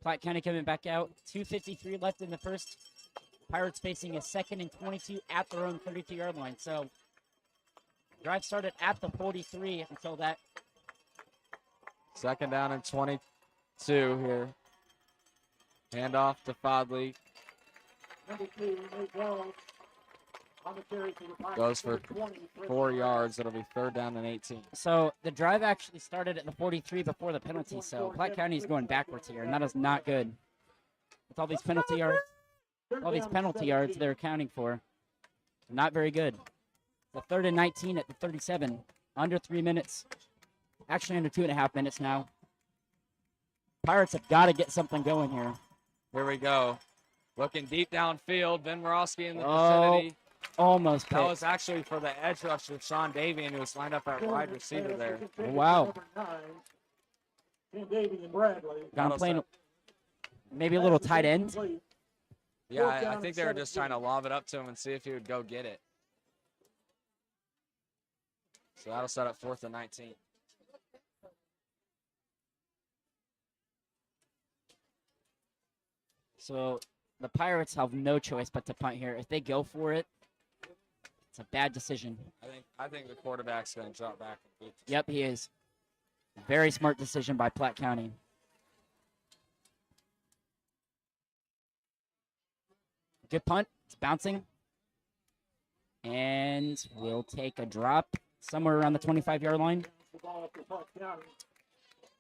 Platte County coming back out. 2:53 left in the first. Pirates facing a 2nd and 22 at their own 32-yard line. So drive started at the 43 until that. 2nd down and 22 here. Handoff to Fodley. Goes for 4 yards. It'll be 3rd down and 18. So the drive actually started at the 43 before the penalty. So Platte County is going backwards here, and that is not good. With all these penalty yards, they're accounting for, not very good. The 3rd and 19 at the 37, under 3 minutes. Actually, under 2.5 minutes now. Pirates have got to get something going here. Here we go. Looking deep downfield. Ben Morosky in the vicinity. Almost picked. That was actually for the edge rusher, Sean Davian, who was lined up at wide receiver there. Wow. Got playing maybe a little tight end. Yeah, I think they were just trying to lob it up to him and see if he would go get it. So that'll set up 4th and 19. So the Pirates have no choice but to punt here. If they go for it, it's a bad decision. I think the quarterback's going to drop back. And beat Yep, he is. Very smart decision by Platte County. Good punt. It's bouncing. And we'll take a drop somewhere around the 25-yard line.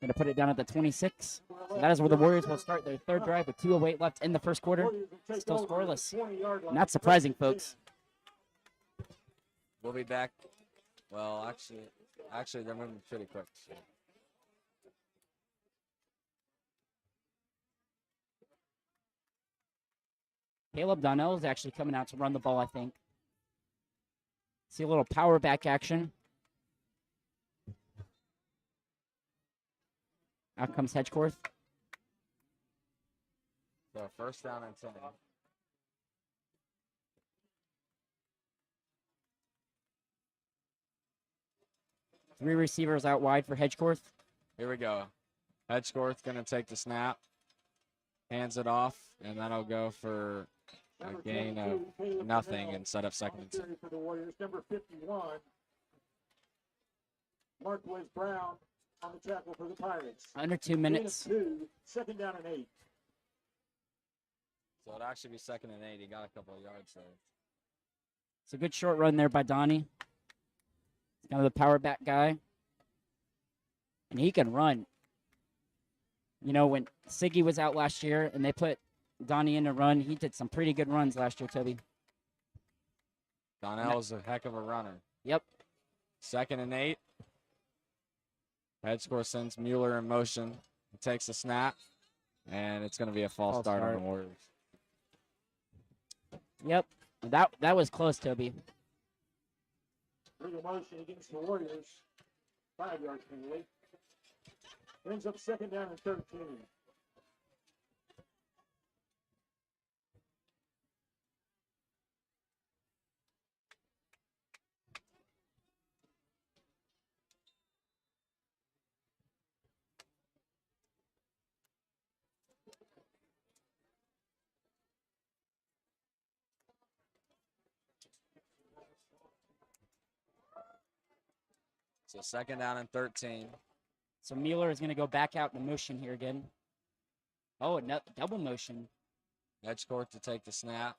Going to put it down at the 26. So that is where the Warriors will start their 3rd drive with 2:08 left in the first quarter. Still scoreless. Not surprising, folks. We'll be back. Well, actually, they're moving pretty quick. So. Caleb Donnell is actually coming out to run the ball, I think. See a little power back action. Out comes Hedgecorth. So 1st down and 10. Three receivers out wide for Hedgecorth. Here we go. Hedgecorth going to take the snap. Hands it off, and that'll go for a gain of nothing and set up 2nd and 10. For the Warriors, number 51, Marquez Brown on the tackle for the Pirates. Under 2 minutes. 2nd down and 8. So it'll actually be 2nd and 8. He got a couple of yards there. It's a good short run there by Donnie. He's kind of the power back guy. And he can run. You know, when Siggy was out last year and they put Donnie in to run, he did some pretty good runs last year, Toby. Donnell's a heck of a runner. Yep. 2nd and 8. Hedgecorth sends Mueller in motion. He takes the snap, and it's going to be a false start on the Warriors. Yep. That was close, Toby. Legal motion against the Warriors. 5-yard penalty. Brings up 2nd down and 13. So 2nd down and 13. So Mueller is going to go back out in motion here again. Oh, no, double motion. Hedgecorth to take the snap.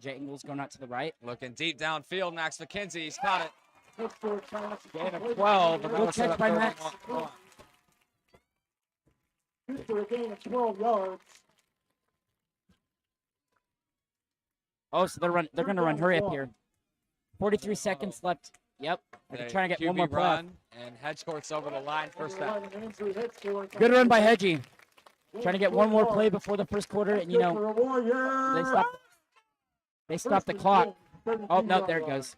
Jay Ingles going out to the right. Looking deep downfield. Max McKenzie, he's caught it. Gain of 12. Good catch by Max. For a gain of 12 yards. Oh, so they're going to run hurry up here. 43 seconds left. Yep. They're trying to get one more play. Run, and Hedgecorth's over the line. First down. Good run by Hedgie. Trying to get one more play before the first quarter, and, you know, they stopped the clock. Oh, no, there it goes.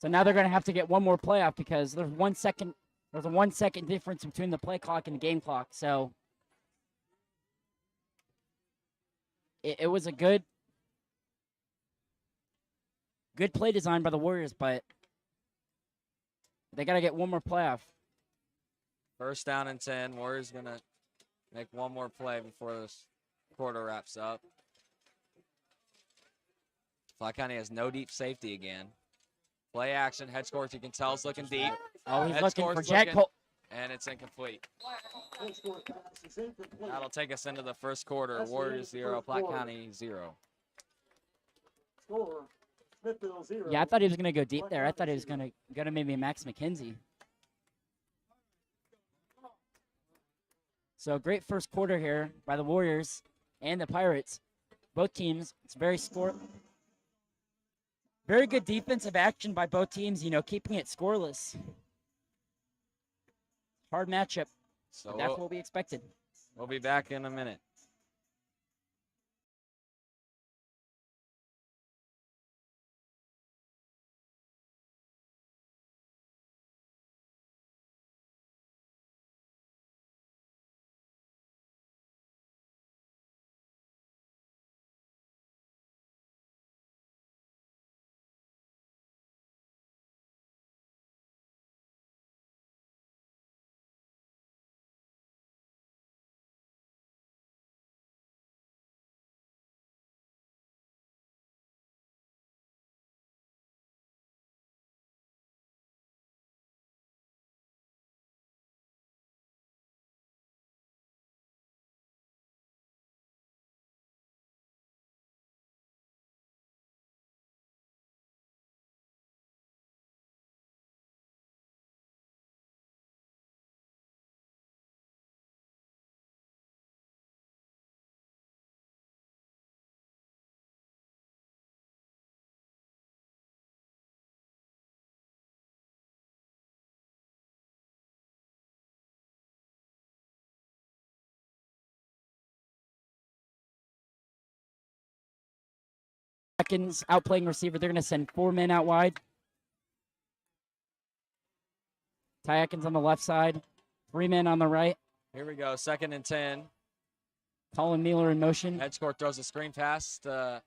So now they're going to have to get one more play off because there's 1 second There's a 1 second difference between the play clock and the game clock. So it was a good play design by the Warriors, but they got to get one more play off. First down and 10. Warriors going to make one more play before this quarter wraps up. Platte County has no deep safety again. Play action. Head court, you can tell, is looking deep. Oh, he's Head looking for court's Jack looking, Cole. and it's incomplete. Head court pass is incomplete. That'll take us into the first quarter. Warriors 0, Platte County 0. Score, Smithville 0. Yeah, I thought he was going to go deep there. I thought he was going to go to maybe Max McKenzie. So great first quarter here by the Warriors and the Pirates. Both teams, it's very good defensive action by both teams, keeping it scoreless. Hard matchup. So That's what we expected. we'll be back in a minute. Atkins outplaying receiver. They're going to send 4 men out wide. Ty Atkins on the left side, 3 men on the right. Here we go, 2nd and 10. Colin Mueller in motion. Head court throws a screen pass to,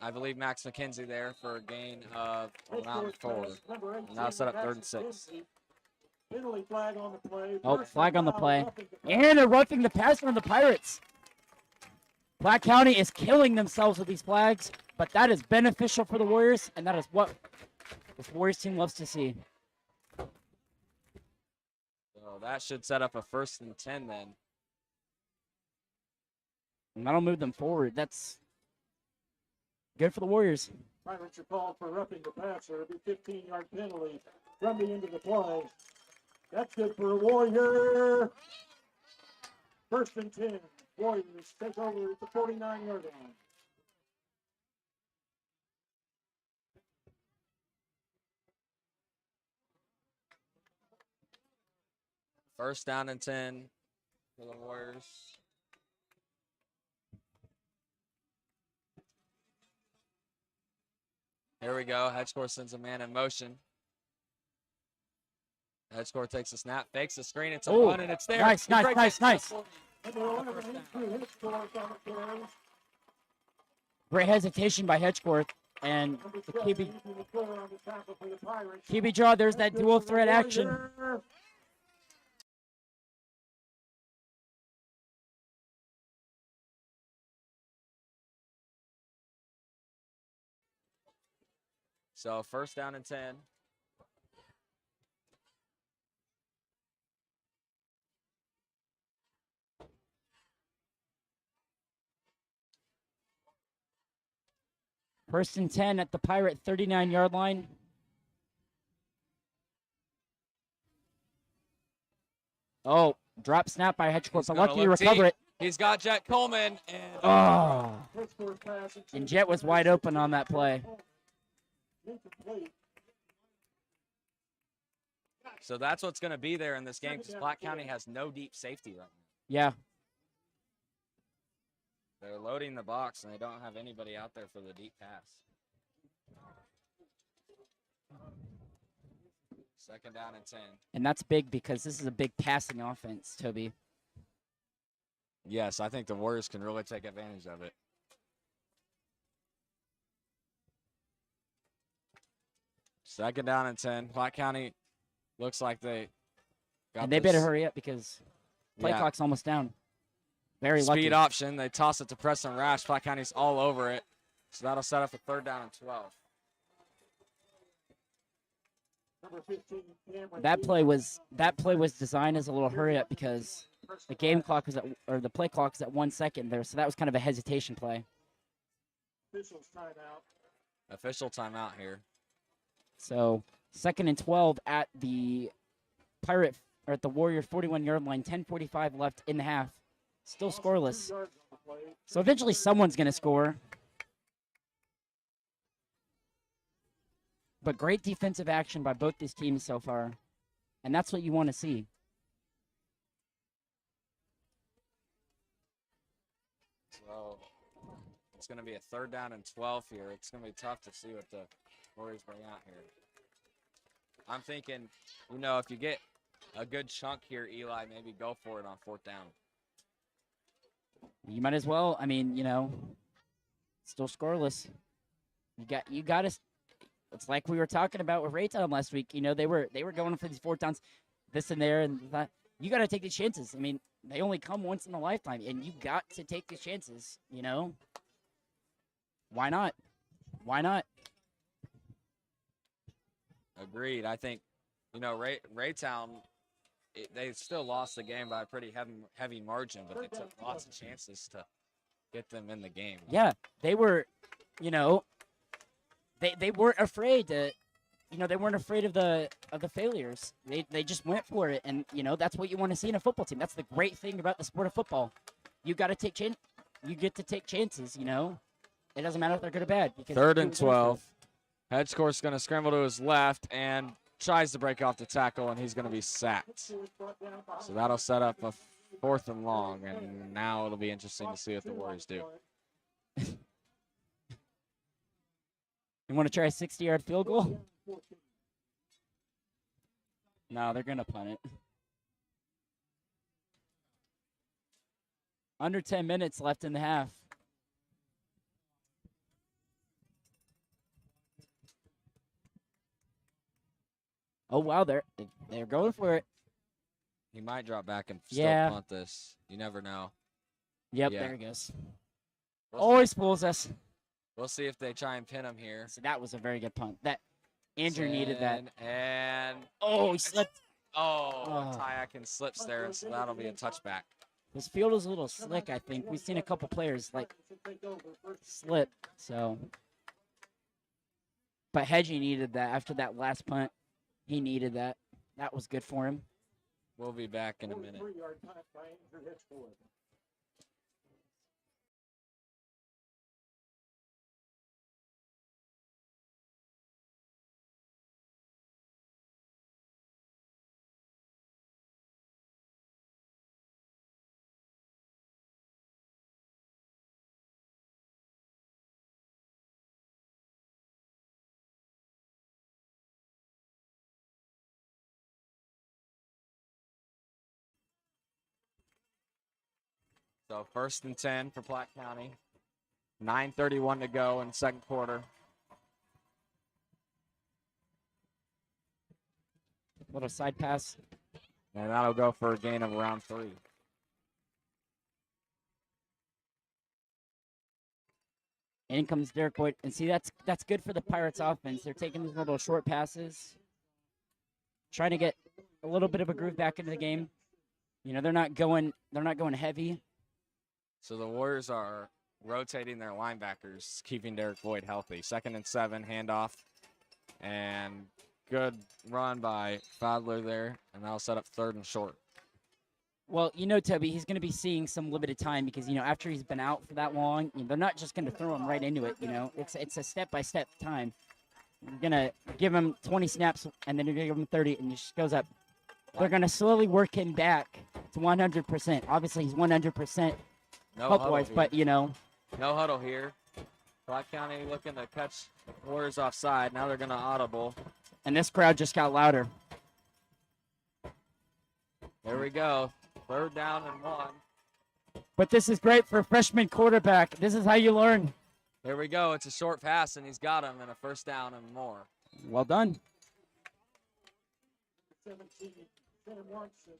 I believe, Max McKenzie there for a gain of around 4. Now set up 3rd and 6. Penalty flag on the play. Oh, First flag on the foul, play. roughing the And they're roughing the passer on the Pirates. Platte County is killing themselves with these flags, but that is beneficial for the Warriors, and that is what this Warriors team loves to see. So that should set up a 1st and 10 then. And that'll move them forward. That's good for the Warriors. Pirates are called for roughing the passer. It'll be 15-yard penalty from the end of the play. That's good for a Warrior. 1st and 10. Warriors take over at the 49-yard line. First down and 10 for the Warriors. Here we go. Head court sends a man in motion. Head court takes a snap, fakes the screen. It's a Oh, run, and it's there. nice, He nice, breaks nice, it. nice. And they're eliminating 2 hit scores on the carry. Great hesitation by Hedgeworth. And Number the 12 QB, using the score on the tackle for the Pirates. QB draw, there's that That's good dual for the threat action. Warrior. So 1st down and 10. First and 10 at the Pirate 39-yard line. Oh, drop snap by Hedgeworth, He's but gonna lucky to look recover deep. it. He's got Jet Coleman, and Oh, Hit score pass. and Jet was wide open on that play. Incomplete. so that's what's going to be there in this game because Platte County has no deep safety right now. Yeah, They're loading the box, and they don't have anybody out there for the deep pass. Second down and 10. And that's big because this is a big passing offense, Toby. Yes, I think the Warriors can really take advantage of it. Second down and 10. Platte County looks like they got And they better hurry up because play clock's almost down. Very lucky. Speed option. They toss it to Preston Rash. Platte County's all over it. So that'll set up a third down and 12. Number 15, Cameron That play was designed as a little hurry up because the game clock was the play clock is at 1 second there, so that was kind of a hesitation play. Officials timeout. Official timeout here. So 2nd and 12 at the Warrior 41-yard line. 10:45 left in the half. Still scoreless. 2 yards on the play. So eventually someone's going to score. But great defensive action by both these teams so far. And that's what you want to see. So it's going to be a third down and 12 here. It's going to be tough to see what the Warriors bring out here. I'm thinking, if you get a good chunk here, Eli, maybe go for it on 4th down. You might as well. I mean, still scoreless. You got to. It's like we were talking about with Raytown last week. They were going for these 4th downs, this and there, and that. You got to take the chances. I mean, they only come once in a lifetime, and you got to take the chances. Why not? Why not? Agreed. I think, Raytown, they still lost the game by a pretty heavy margin, but they took lots of chances to get them in the game. Yeah, they were, they weren't afraid to, they weren't afraid of the failures. They just went for it, and that's what you want to see in a football team. That's the great thing about the sport of football. You got to take You get to take chances. It doesn't matter if they're good or bad. Because 3rd and 12. Hedgecourt's going to scramble to his left and tries to break off the tackle, and he's going to be sacked. So that'll set up a 4th and long, and now it'll be interesting to see what the Warriors do. You want to try a 60-yard field goal? No, they're going to punt it. Under 10 minutes left in the half. Oh, wow, they're going for it. He might drop back and still punt this. You never know. Yep, Yeah. there he goes. Always fools us. We'll see if they try and pin him here. So that was a very good punt. That Andrew needed that. And He slipped. Ty Atkins slips there, and so that'll be a touchback. This field is a little slick, I think. We've seen a couple players slip. So, but Hedgie needed that after that last punt. He needed that. That was good for him. We'll be back in a minute. 3-yard punt by Andrew Hedgecourt. So 1st and 10 for Platte County. 9:31 to go in the 2nd quarter. Little side pass. And that'll go for a gain of around 3. In comes Derek Boyd. And see, that's good for the Pirates offense. They're taking these little short passes, trying to get a little bit of a groove back into the game. They're not going heavy. So the Warriors are rotating their linebackers, keeping Derek Boyd healthy. 2nd and 7, handoff. And good run by Fadler there, and that'll set up 3rd and short. Well, Toby, he's going to be seeing some limited time because, after he's been out for that long, they're not just going to throw him right into it. It's a step-by-step time. You're going to give him 20 snaps, and then you're going to give him 30, and he just goes up. They're going to slowly work him back to 100%. Obviously, he's 100% health-wise, but, No huddle here. Platte County looking to catch Warriors offside. Now they're going to audible. And this crowd just got louder. we go. 3rd down and 1. But this is great for a freshman quarterback. This is how you learn. Here we go. It's a short pass, and he's got him in a 1st down and more. Well done. 17, Sam Watson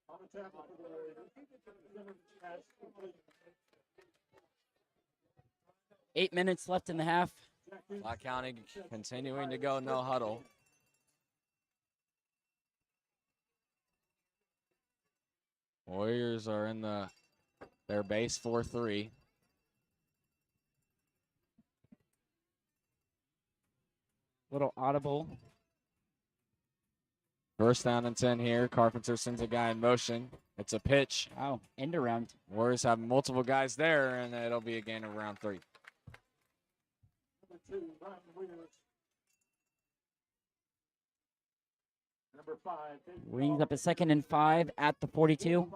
on the tackle for the Warriors. Pass complete. 8 minutes left in the half. Platte County continuing to go no huddle. Warriors are in their base 4-3. Little audible. 1st down and 10 here. Carpenter sends a guy in motion. It's a pitch. Wow, end around. Warriors have multiple guys there, and it'll be a gain of around 3. Number 2, Ryan Williams. Number 5, Wings up a 2nd and 5 at the 42.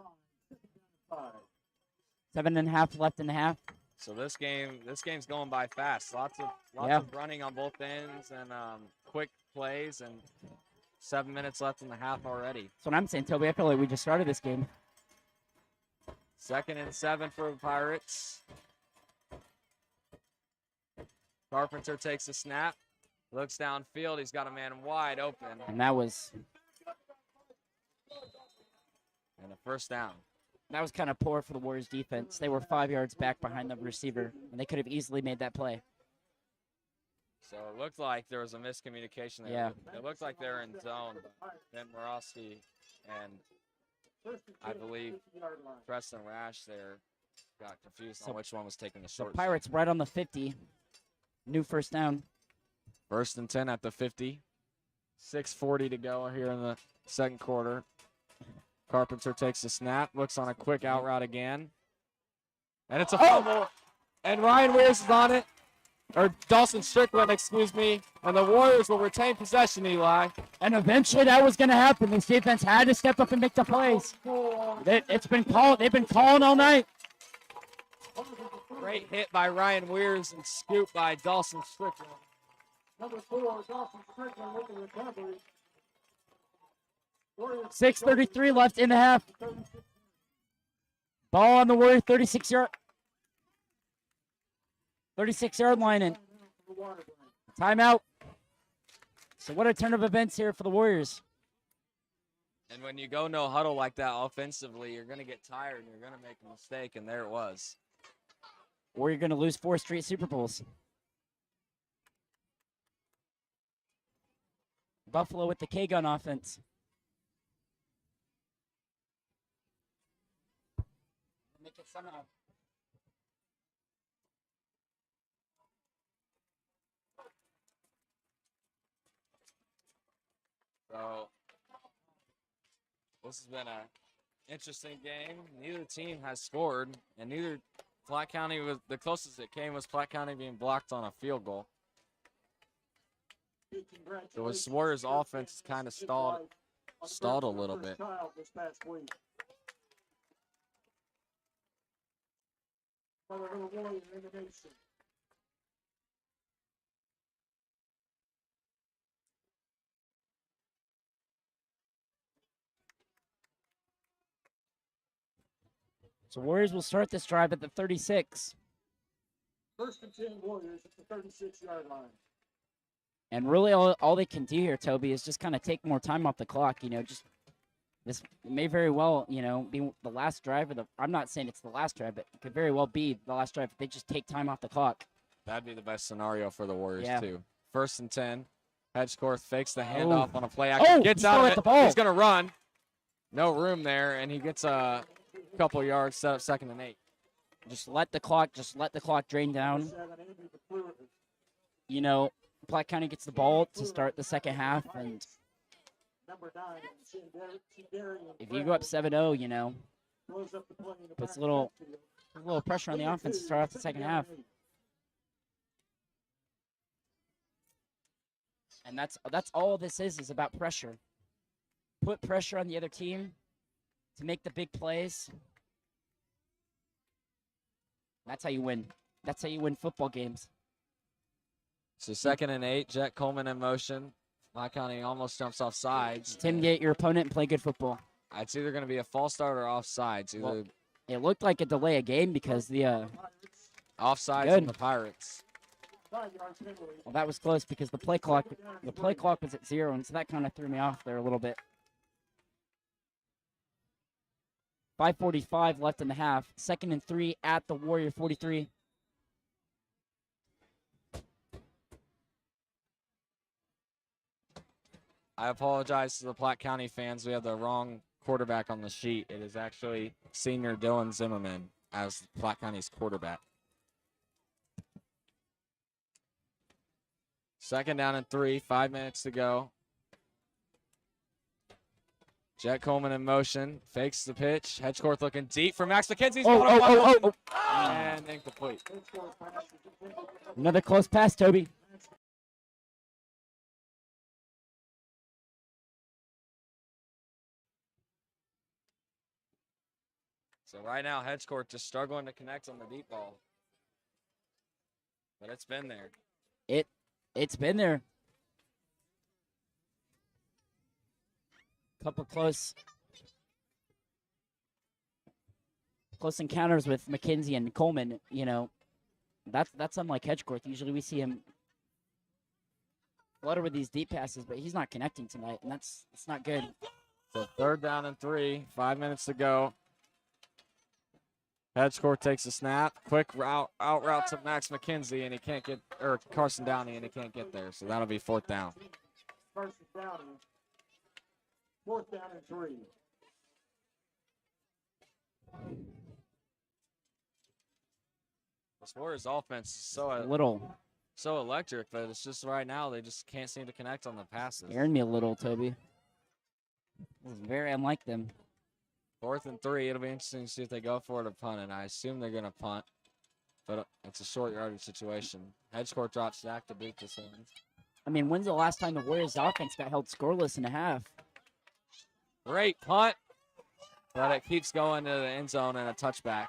5. 7.5 left in the half. So this game's going by fast. Lots Yeah. of running on both ends and quick plays, and 7 minutes left in the half already. That's what I'm saying, Toby. I feel like we just started this game. 2nd and 7 for the Pirates. Carpenter takes a snap, looks downfield. He's got a man wide open, And that was and a 1st down. kind of poor for the Warriors defense. They were 5 yards back behind the receiver, and they could have easily made that play. So it looked like there was a miscommunication there. Yeah. It looked like they were in zone, but then Morosky and I believe Preston Rash there got confused on which one was taking the So short. Pirates right on the 50. New 1st down. 1st and 10 at the 50. 6:40 to go here in the 2nd quarter. Carpenter takes the snap, looks on a quick out route again. And it's a fumble. And Ryan Weirs is on it. Or Dawson Strickland, excuse me. And the Warriors will retain possession, Eli. And eventually that was going to happen. This defense had to step up and make the plays. It's been called. They've been calling all night. Great hit by Ryan Weirs and scoop by Dawson Strickland. Number 4, Dawson Strickland with the recovery. 6:33 left in the half. Ball on the Warrior 36-yard line and timeout. So what a turn of events here for the Warriors. And when you go no huddle like that offensively, you're going to get tired and you're going to make a mistake, and there it was. Or you're going to lose 4 straight Super Bowls. Buffalo with the K-gun offense. Make it somehow. So this has been an interesting game. Neither team has scored, and neither Platte County was the closest it came was Platte County being blocked on a field goal. The Warriors' offense kind of stalled a little bit. So Warriors will start this drive at the 36. 1st and 10 Warriors at the 36-yard line. And really all they can do here, Toby, is just kind of take more time off the clock. You know, just this may very well, you know, be the last drive of the. I'm not saying it's the last drive, but it could very well be the last drive if they just take time off the clock. That'd be the best scenario for the Warriors, Yeah. too. 1st and 10. Hedgecourt fakes the handoff on a play action. Gets he's out still of at it. the ball. He's going to run. No room there, and he gets a couple yards, set up 2nd and 8. Just let the clock drain down. You know, Platte County gets the ball to start the second half, and if you go up 7-0, you know, puts a little pressure on the offense to start off the second half. And that's all this is about pressure. Put pressure on the other team to make the big plays. That's how you win. That's how you win football games. So 2nd and 8, Jet Coleman in motion. Platte County almost jumps off sides. Intimidate your opponent and play good football. It's either going to be a false start or offsides. Either Well, it looked like a delay of game because the offsides good. from the Pirates. 5-yard penalty. well, that was close because the play clock was at 0, and so that kind of threw me off there a little bit. 5:45 left in the half. 2nd and 3 at the Warrior 43. I apologize to the Platte County fans. We have the wrong quarterback on the sheet. It is actually senior Dylan Zimmerman as Platte County's quarterback. 2nd down and 3, 5 minutes to go. Jet Coleman in motion, fakes the pitch. Hedgecourt looking deep for Max McKenzie's and incomplete. Another close pass, Toby. So right now, Hedgecourt just struggling to connect on the deep ball. But it's been there. It's been there. Couple close encounters with McKenzie and Coleman. You know, that's unlike Hedgecourt. Usually we see him flutter with these deep passes, but he's not connecting tonight, and that's not good. So 3rd down and 3, 5 minutes to go. Hedgecourt takes a snap, quick out route to Max McKenzie, and he can't get, or Carson Downey, and he can't get there. So that'll be 4th down. Carson Downey. 4th down and 3. The Warriors' offense is so electric, but it's just right now they just can't seem to connect on the passes. Scared me a little, Toby. It was very unlike them. 4th and 3. It'll be interesting to see if they go for it or punt it. I assume they're going to punt, but it's a short yardage situation. Hedgecourt drops back to boot this one. I mean, when's the last time the Warriors' offense got held scoreless in a half? Great punt, but it keeps going to the end zone and a touchback.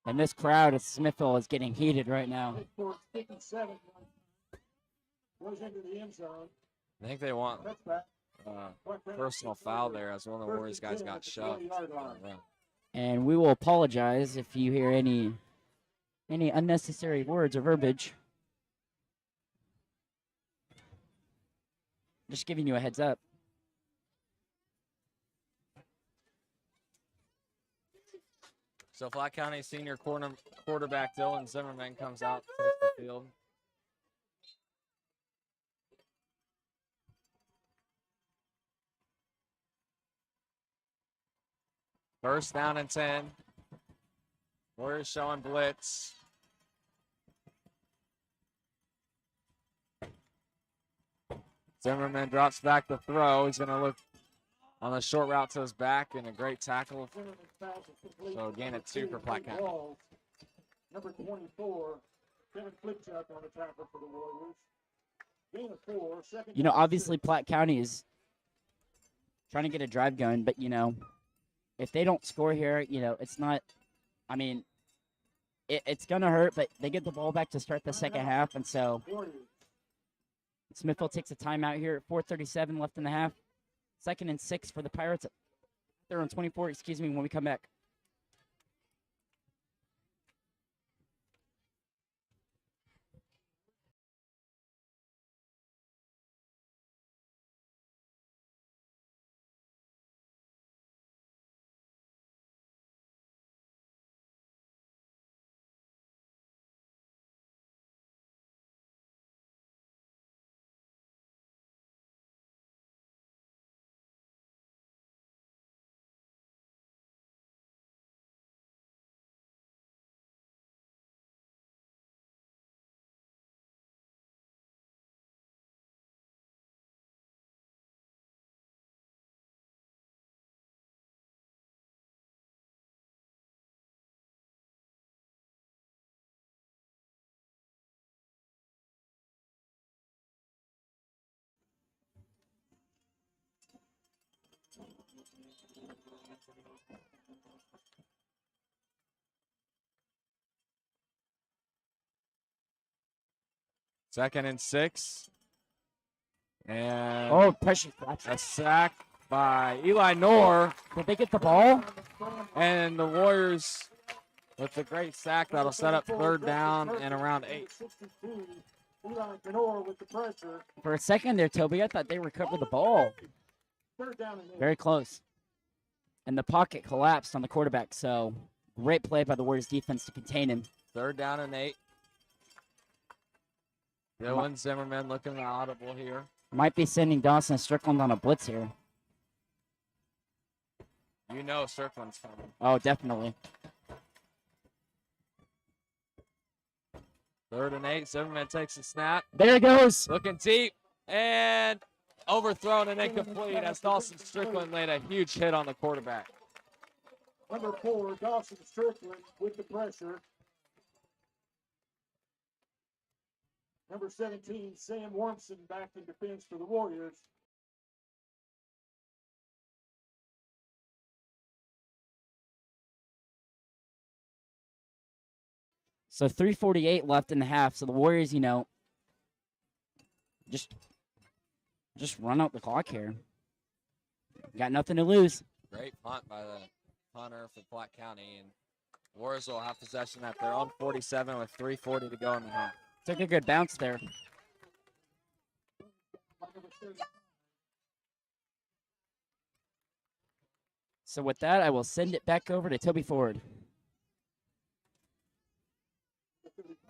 And this crowd at Smithville is getting heated right now. 57 goes into the end zone. I think they want Touchback. personal foul there as one of the Warriors guys got shoved. And we will apologize if you hear any unnecessary words or verbiage. Just giving you a heads up. So Platte County senior quarterback Dylan Zimmerman comes out, takes the field. First down and 10. Warriors showing blitz. Zimmerman drops back to throw. He's going to look on the short route to his back and a great tackle. So again, it's 2 for Platte County. Number 24, Kevin Flipchuck on the tackle for the Warriors. Gain of 4, 2nd. You know, obviously Platte County is trying to get a drive going, but, you know, if they don't score here, you know, it's not, I mean, it's going to hurt, but they get the ball back to start the second half, and so Smithville takes a timeout here at 4:37 left in the half. 2nd and 6 for the Pirates. They're on 24, when we come back. 2nd and 6. And Oh, pressure collapse. a sack by Eli Knorr. Did they get the ball? And the Warriors with a great sack that'll set up 3rd down and around 8. Eli Knorr with the pressure. For a second there, Toby, I thought they recovered the ball. 3rd down and 8. Very close. And the pocket collapsed on the quarterback, so great play by the Warriors defense to contain him. 3rd down and 8. Dylan Zimmerman looking audible here. Might be sending Dawson Strickland on a blitz here. You know Strickland's coming. Oh, definitely. 3rd and 8. Zimmerman takes a snap. There it goes. Looking deep. And overthrown and incomplete as Dawson Strickland laid a huge hit on the quarterback. Number 4, Dawson Strickland with the pressure. Number 17, Sam Wormson back in defense for the Warriors. So 3:48 left in the half. So the Warriors, just run out the clock here. Got nothing to lose. Great punt by the punter for Platte County. And Warriors will have possession at their own 47 with 3:40 to go in the half. Took a good bounce there. So with that, I will send it back over to Toby Ford.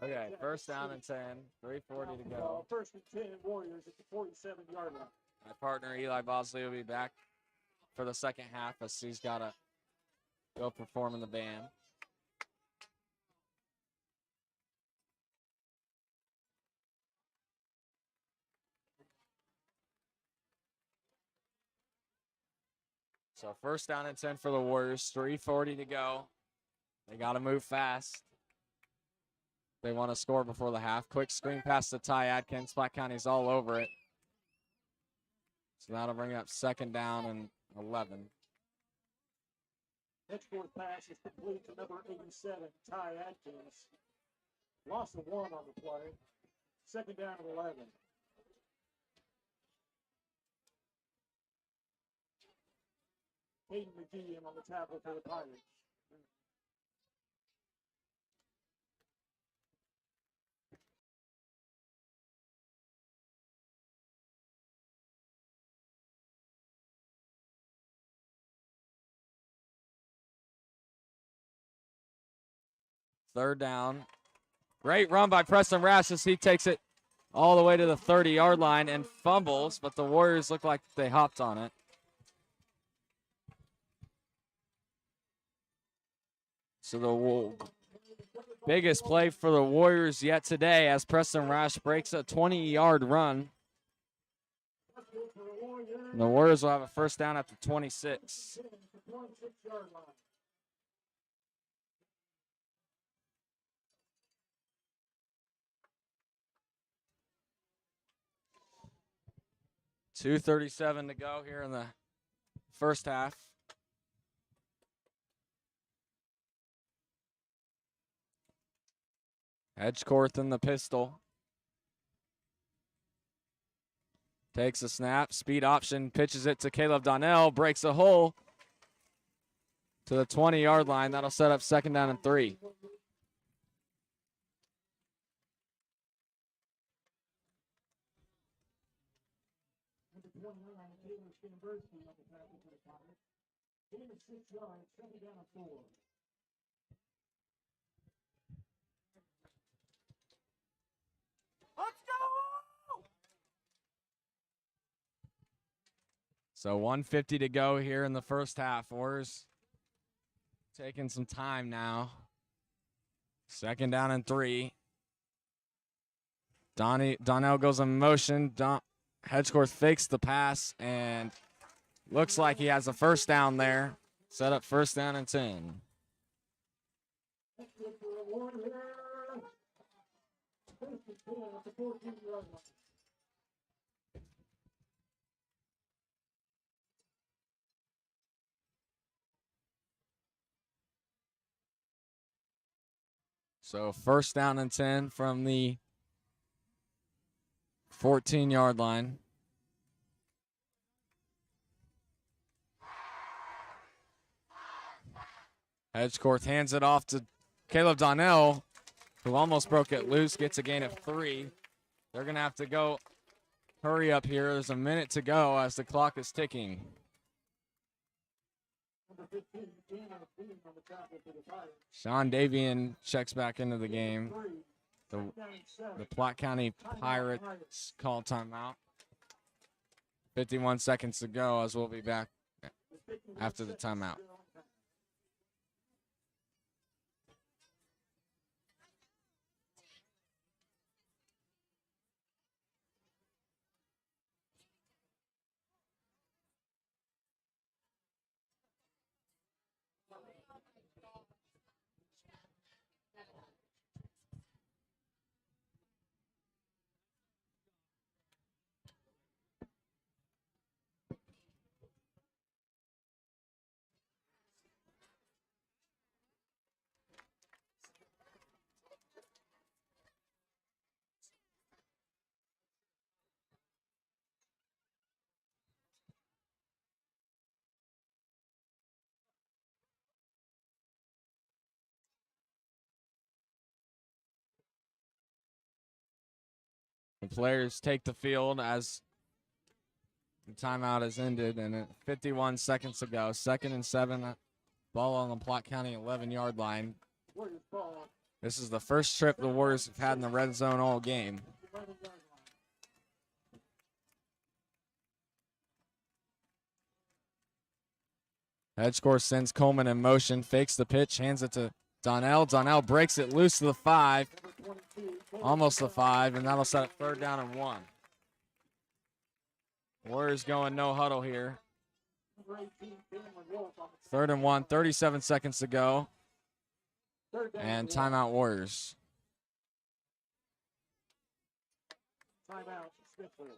Okay, 1st down and 10, 3:40 to go. 1st and 10, Warriors at the 47-yard line. My partner Eli Bosley will be back for the 2nd half as he's got to go perform in the band. So 1st down and 10 for the Warriors, 3:40 to go. They got to move fast. They want to score before the half. Quick screen pass to Ty Adkins. Platte County's all over it. So that'll bring up 2nd down and 11. Henceforth pass is complete to number 87, Ty Adkins. Loss of 1 on the play. 2nd down and 11. Hayden McGee in on the tackle for the Pirates. Third down. Great run by Preston Rash as he takes it all the way to the 30-yard line and fumbles, but the Warriors look like they hopped on it. So the biggest play for the Warriors yet today as Preston Rash breaks a 20-yard run. And the Warriors will have a 1st down at the 26. .237 to go here in the 1st half. Edgecourt in the pistol. Takes a snap, speed option, pitches it to Caleb Donnell, breaks a hole to the 20-yard line. That'll set up 2nd down and 3. So 1:50 to go here in the 1st half. Warriors taking some time now. 2nd down and 3. Donnell goes in motion. Hedgecourt fakes the pass and looks like he has a 1st down there. Set up 1st down and 10. So 1st down and 10 from the 14-yard line. Edgecourt hands it off to Caleb Donnell, who almost broke it loose, gets a gain of 3. They're going to have to go hurry up here. There's a minute to go as the clock is ticking. Sean Davian checks back into the game. The Platte County Pirates call timeout. 51 seconds to go as we'll be back after the timeout. The players take the field as the timeout has ended, and 51 seconds to go. 2nd and 7, ball on the Platte County 11-yard line. This is the first trip the Warriors have had in the red zone all game. Edgecourt sends Coleman in motion, fakes the pitch, hands it to Donnell. Donnell breaks it loose to the 5. Almost the 5, and that'll set up 3rd down and 1. Warriors going no huddle here. 3rd and 1, 37 seconds to go. And timeout Warriors. Timeout Smithville.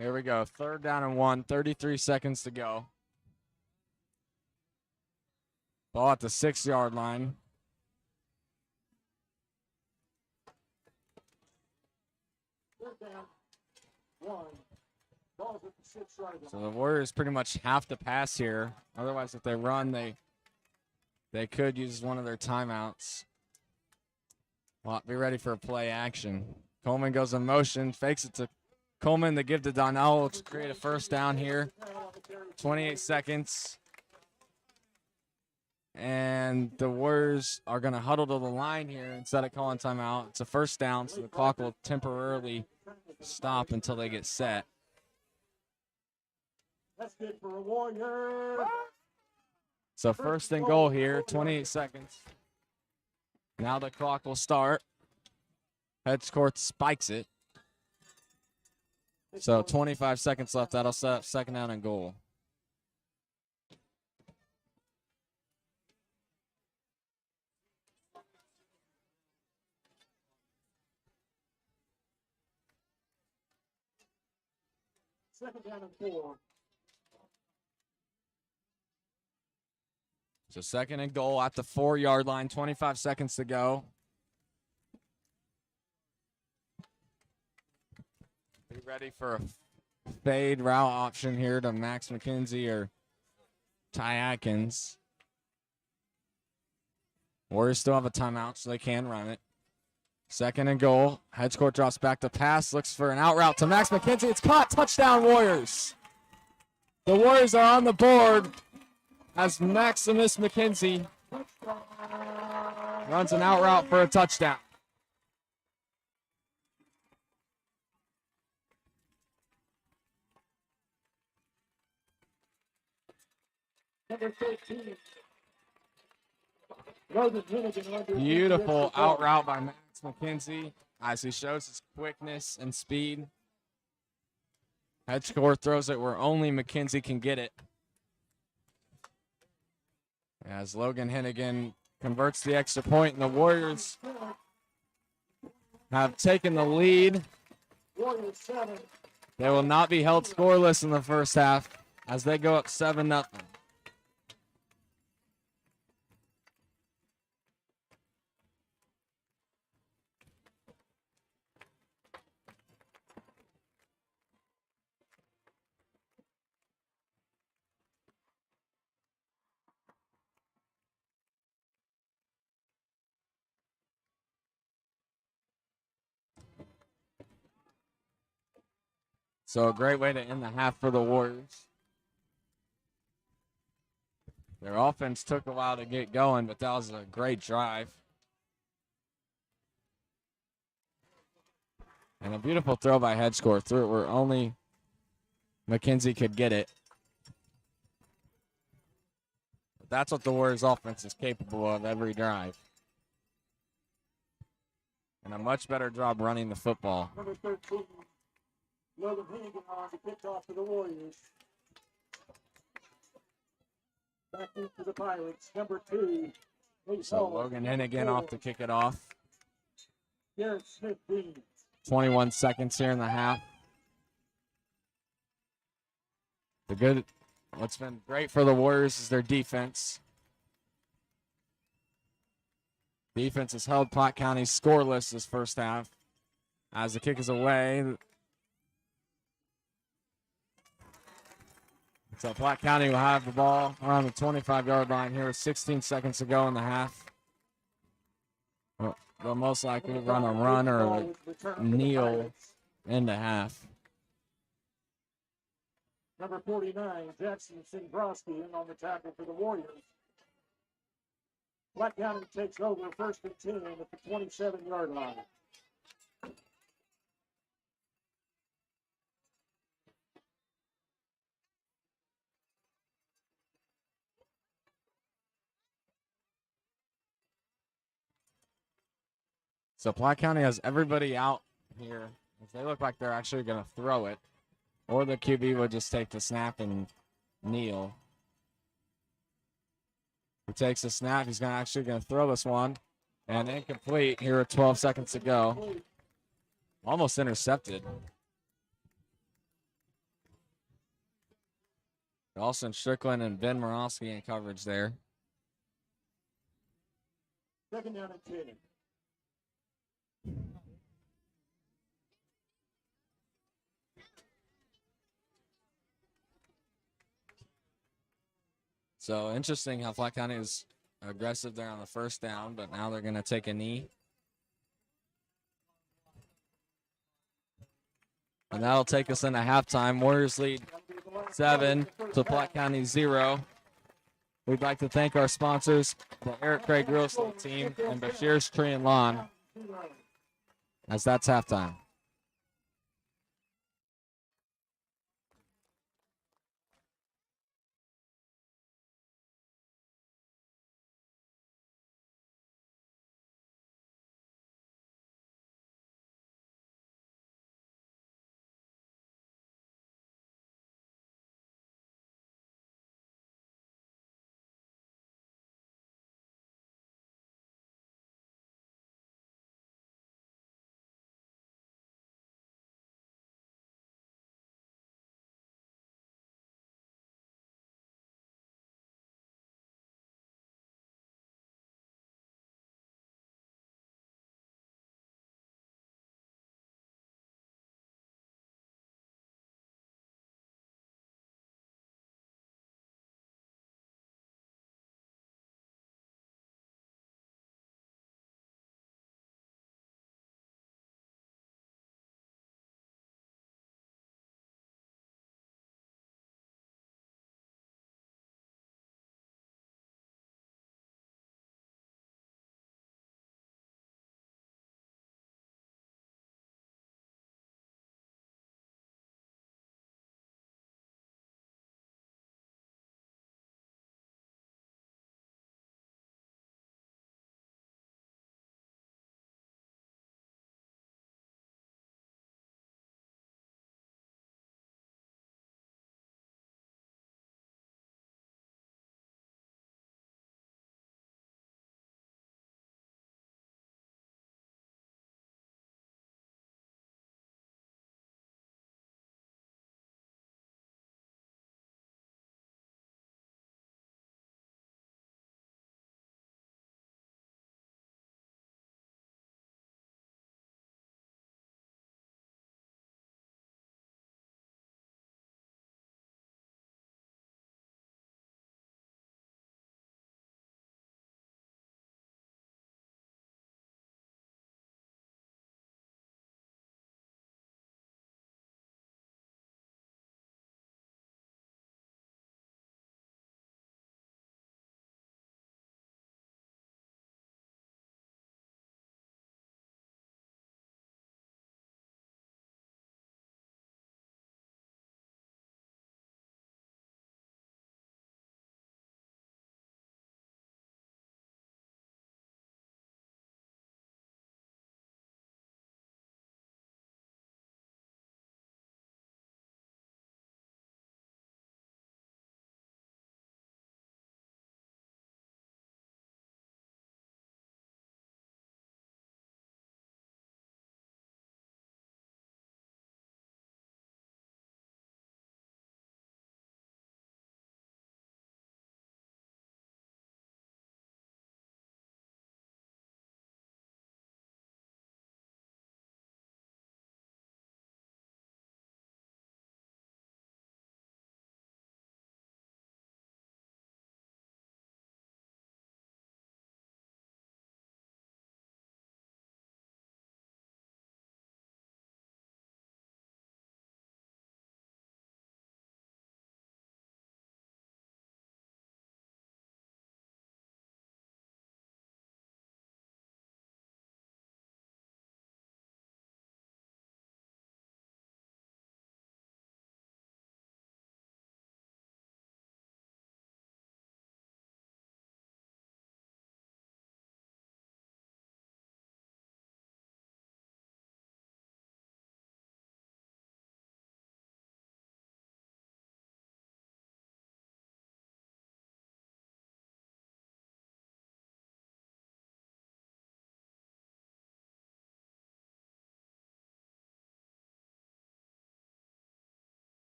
Here we go. 3rd down and 1, 33 seconds to go. Ball at the 6-yard line. So the Warriors pretty much have to pass here. Otherwise, if they run, they could use one of their timeouts. Well, be ready for a play action. Coleman goes in motion, fakes it to Coleman to give to Donnell to create a 1st down here. 28 seconds. And the Warriors are going to huddle to the line here instead of calling timeout. It's a 1st down, so the clock will temporarily stop until they get set. That's good for a Warrior. So 1st and goal here, 28 seconds. Now the clock will start. Edgecourt spikes it. So 25 seconds left. That'll set up 2nd down and goal. Second down and 4. So 2nd and goal at the 4-yard line, 25 seconds to go. Be ready for a fade route option here to Max McKenzie or Ty Atkins. Warriors still have a timeout, so they can run it. 2nd and goal. Edgecourt drops back to pass, looks for an out route to Max McKenzie. It's caught. Touchdown, Warriors. The Warriors are on the board as Maximus McKenzie runs an out route for a touchdown. Number 13. Logan Hennigan under Beautiful extra out point. route by Max McKenzie as he shows his quickness and speed. Head score throws it where only McKenzie can get it. As Logan Hennigan converts the extra point, and the Warriors have taken the lead. Warriors 7. They will not be held scoreless in the first half as they go up 7-0. So a great way to end the half for the Warriors. Their offense took a while to get going, but that was a great drive. And a beautiful throw by head score through it where only McKenzie could get it. But that's what the Warriors offense is capable of every drive. And a much better job running the football. Number 13. Logan Hennigan on to kick off for the Warriors. Back into the Pirates. Number 2. So Logan Hennigan off to kick it off. Garrett Smithville. 21 seconds here in the half. What's been great for the Warriors is their defense. Defense has held Platte County scoreless this first half. As the kick is away. So Platte County will have the ball around the 25-yard line here with 16 seconds to go in the half. They'll most likely run a run or a kneel into half. Number 49, Jackson Singrosky in on the tackle for the Warriors. Platte County takes over 1st and 10 at the 27-yard line. So Platte County has everybody out here. They look like they're actually going to throw it. Or the QB would just take the snap and kneel. He takes the snap. He's actually going to throw this one. And incomplete here with 12 seconds to go. Almost intercepted. Dawson Strickland and Ben Morosky in coverage there. 2nd down and 10. So interesting how Platte County is aggressive there on the first down, but now they're going to take a knee. And that'll take us into halftime. Warriors lead 7 to Platte County 0. We'd like to thank our sponsors, the Eric Craig Real Estate Team and Bashir's Tree and Lawn, as that's halftime.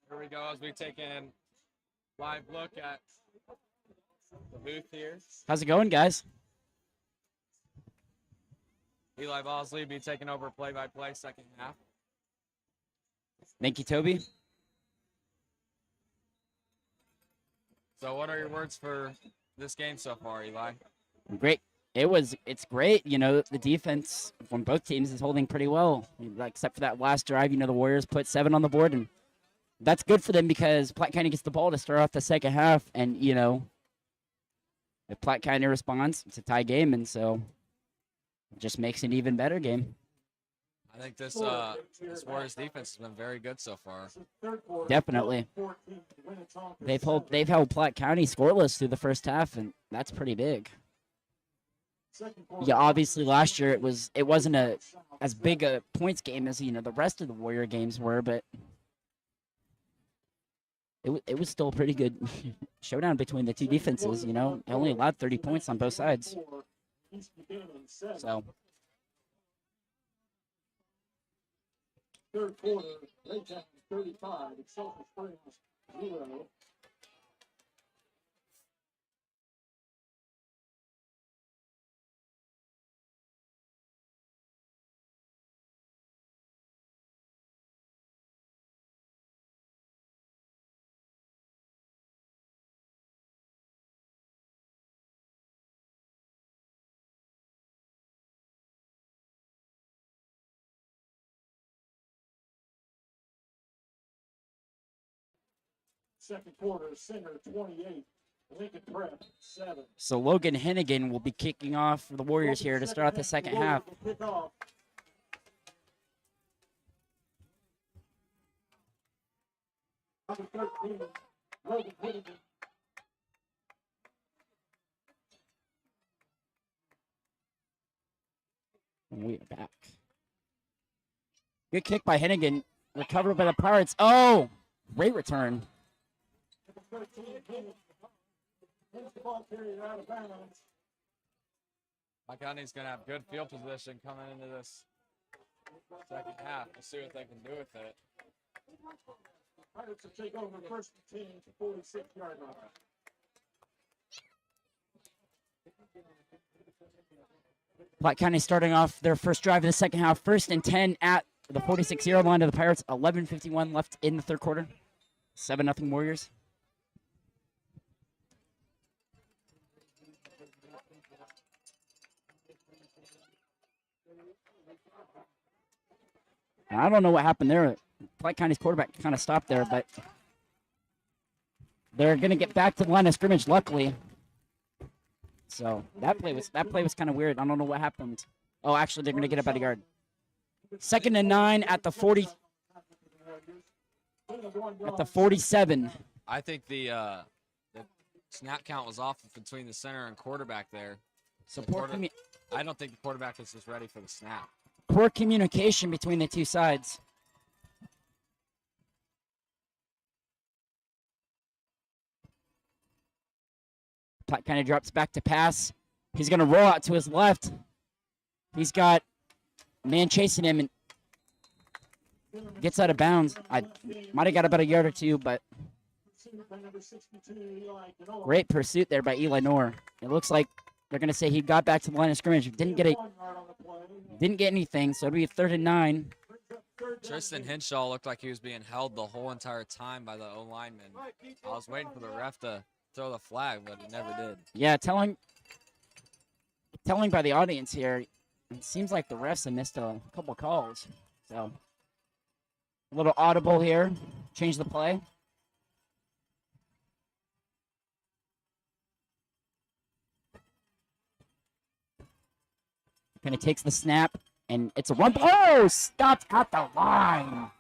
Here we go as we take in live look at the booth here. How's it going, guys? Eli Bosley be taking over play-by-play second half. Thank you, Toby. So what are your words for this game so far, Eli? Great. It's great. You know, the defense from both teams is holding pretty well, except for that last drive. You know, the Warriors put 7 on the board, and that's good for them because Platte County gets the ball to start off the second half. And, you know, if Platte County responds, it's a tie game, and so it just makes an even better game. I think this Warriors defense has been very good so far. Definitely. They've held Platte County scoreless through the first half, and that's pretty big. Yeah, obviously last year it wasn't as big a points game as, you know, the rest of the Warrior games were, but it was still a pretty good showdown between the two defenses. You know, they only allowed 30 points on both sides. So. Third quarter, Raytown 35, Excelsior Springs 0. Second quarter, Center 28, Lincoln Prep 7. So Logan Hennigan will be kicking off for the Warriors here to start the second half. Number 13, Logan Hennigan. And we are back. Good kick by Hennigan. Recovered by the Pirates. Oh, great return. Number 13, hits the ball carrier out of bounds. Platte County's going to have good field position coming into this second half. We'll see what they can do with it. Pirates will take over first and 10 to 46-yard line. Platte County starting off their first drive of the second half. First and 10 at the 46-yard line of the Pirates. 11:51 left in the third quarter. 7-0 Warriors. I don't know what happened there. Platte County's quarterback kind of stopped there, but they're going to get back to the line of scrimmage, luckily. So that play was kind of weird. I don't know what happened. Oh, actually, they're going to get about a yard. 2nd and 9 at the 40. At the 47. I think the snap count was off between the center and quarterback there. So I don't think the quarterback was just ready for the snap. Poor communication between the two sides. Platte kind of drops back to pass. He's going to roll out to his left. He's got a man chasing him and gets out of bounds. I might have got about a yard or two, but great pursuit there by Eli Knorr. It looks like they're going to say he got back to the line of scrimmage. Didn't get anything, so it'll be 3rd and 9. Tristan Henshaw looked like he was being held the whole entire time by the O-lineman. I was waiting for the ref to throw the flag, but he never did. Yeah, telling by the audience here, it seems like the refs have missed a couple calls. So a little audible here. Change the play. Kind of takes the snap, and it's a run. Oh, stopped at the line.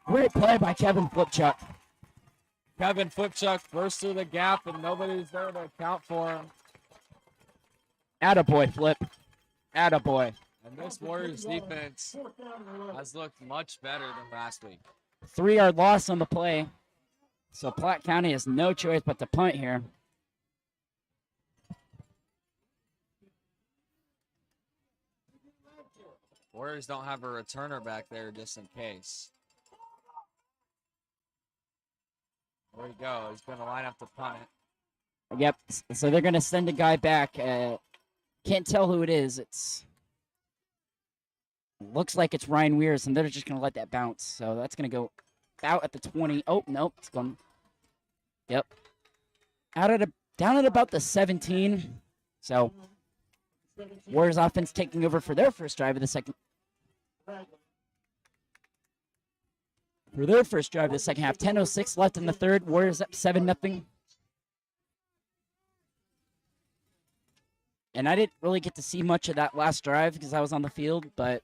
Great play by Kevin Flipchuck. Kevin Flipchuck burst through the gap, and nobody's there to account for him. Attaboy, Flip. Attaboy. And this Warriors defense has looked much better than last week. 3-yard loss on the play. So Platte County has no choice but to punt here. Warriors don't have a returner back there just in case. There we go. He's going to line up to punt it. Yep. So they're going to send a guy back. Can't tell who it is. Looks like it's Ryan Weirs, and they're just going to let that bounce. So that's going to go out at the 20. Oh, nope. It's gone. Yep. Down at about the 17. So Warriors offense taking over for their first drive of the second. For their first drive of the second half. 10:06 left in the third. Warriors up 7-0. And I didn't really get to see much of that last drive because I was on the field, but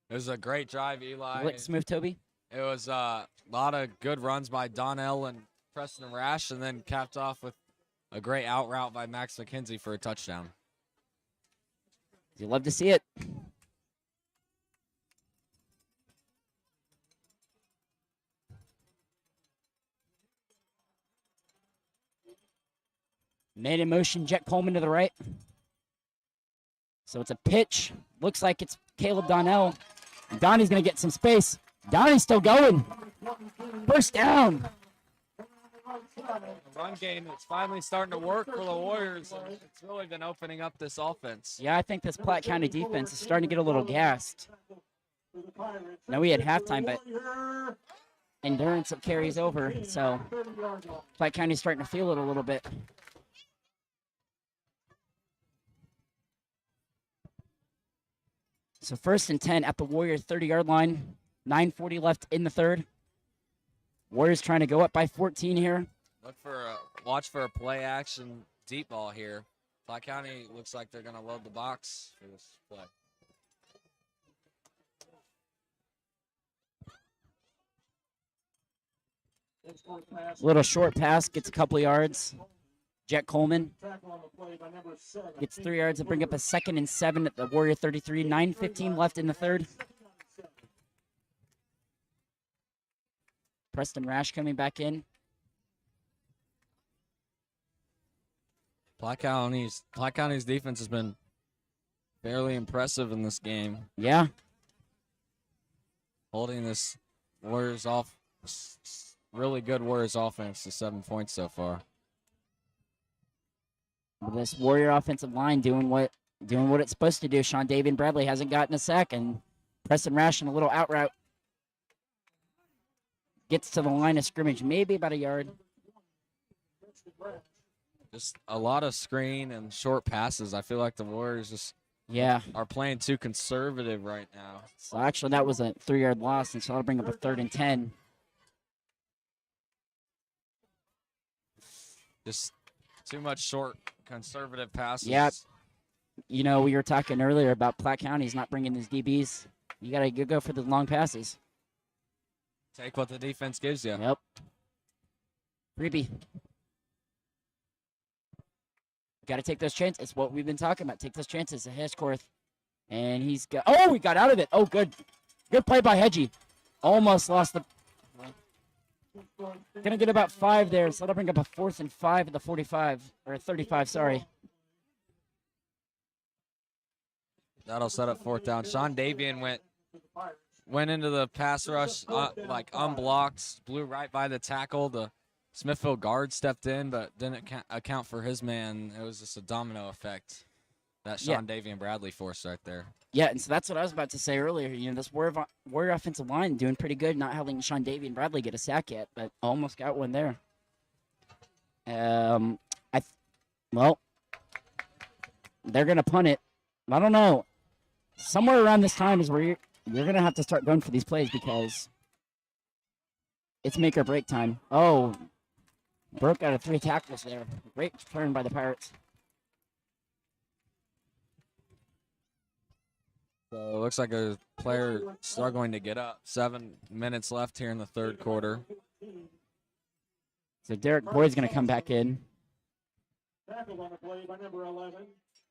It was a great drive, Eli. look smooth, Toby. It was a lot of good runs by Donnell and Preston Rash, and then capped off with a great out route by Max McKenzie for a touchdown. You love to see it. Man in motion, Jet Coleman to the right. So it's a pitch. Looks like it's Caleb Donnell. And Donnie's going to get some space. Donnie's still going. First down. The run game is finally starting to work for the Warriors, and it's really been opening up this offense. Yeah, I think this Platte County defense is starting to get a little gassed. Now we had halftime, but endurance of carries over. So Platte County's starting to feel it a little bit. So 1st and 10 at the Warrior 30-yard line. 9:40 left in the third. Warriors trying to go up by 14 here. Watch for a play action deep ball here. Platte County looks like they're going to load the box for this play. Little short pass, gets a couple yards. Jet Coleman gets 3 yards to bring up a 2nd and 7 at the Warrior 33. 9:15 left in the third. Preston Rash coming back in. Platte County's defense has been fairly impressive in this game, Yeah. holding this Warriors off. Really good Warriors offense to 7 points so far. This Warrior offensive line doing what it's supposed to do. Sean Davian Bradley hasn't gotten a sack, and Preston Rash in a little out route. Gets to the line of scrimmage, maybe about a yard. Just a lot of screen and short passes. I feel like the Warriors just Yeah. are playing too conservative right now. So actually that was a 3-yard loss, and so that'll bring up a 3rd and 10. Just too much short conservative passes. Yep. You know, we were talking earlier about Platte County's not bringing his DBs. You got to go for the long passes. Take what the defense gives you. Yep. Freebie. Got to take those chances. It's what we've been talking about. Take those chances. Hescorth. And he got out of it. Oh, good. Good play by Hedgie. Almost lost the. Gonna get about 5 there, so that'll bring up a 4th and 5 at the 45, or 35, sorry. That'll set up 4th down. Sean Davian went into the pass rush, like unblocked, blew right by the tackle. The Smithville guard stepped in, but didn't account for his man. It was just a domino effect that Sean Davian Bradley forced right there. Yeah, and so that's what I was about to say earlier. You know, this Warrior offensive line doing pretty good, not having Sean Davian Bradley get a sack yet, but almost got one there. Well, they're gonna punt it. I don't know. Somewhere around this time is where you're gonna have to start going for these plays because it's make or break time. Oh, broke out of 3 tackles there. Great turn by the Pirates. So it looks like a player struggling to get up. 7 minutes left here in the third quarter. So Derek Boyd's going to come back in. Tackled on the play by number 11,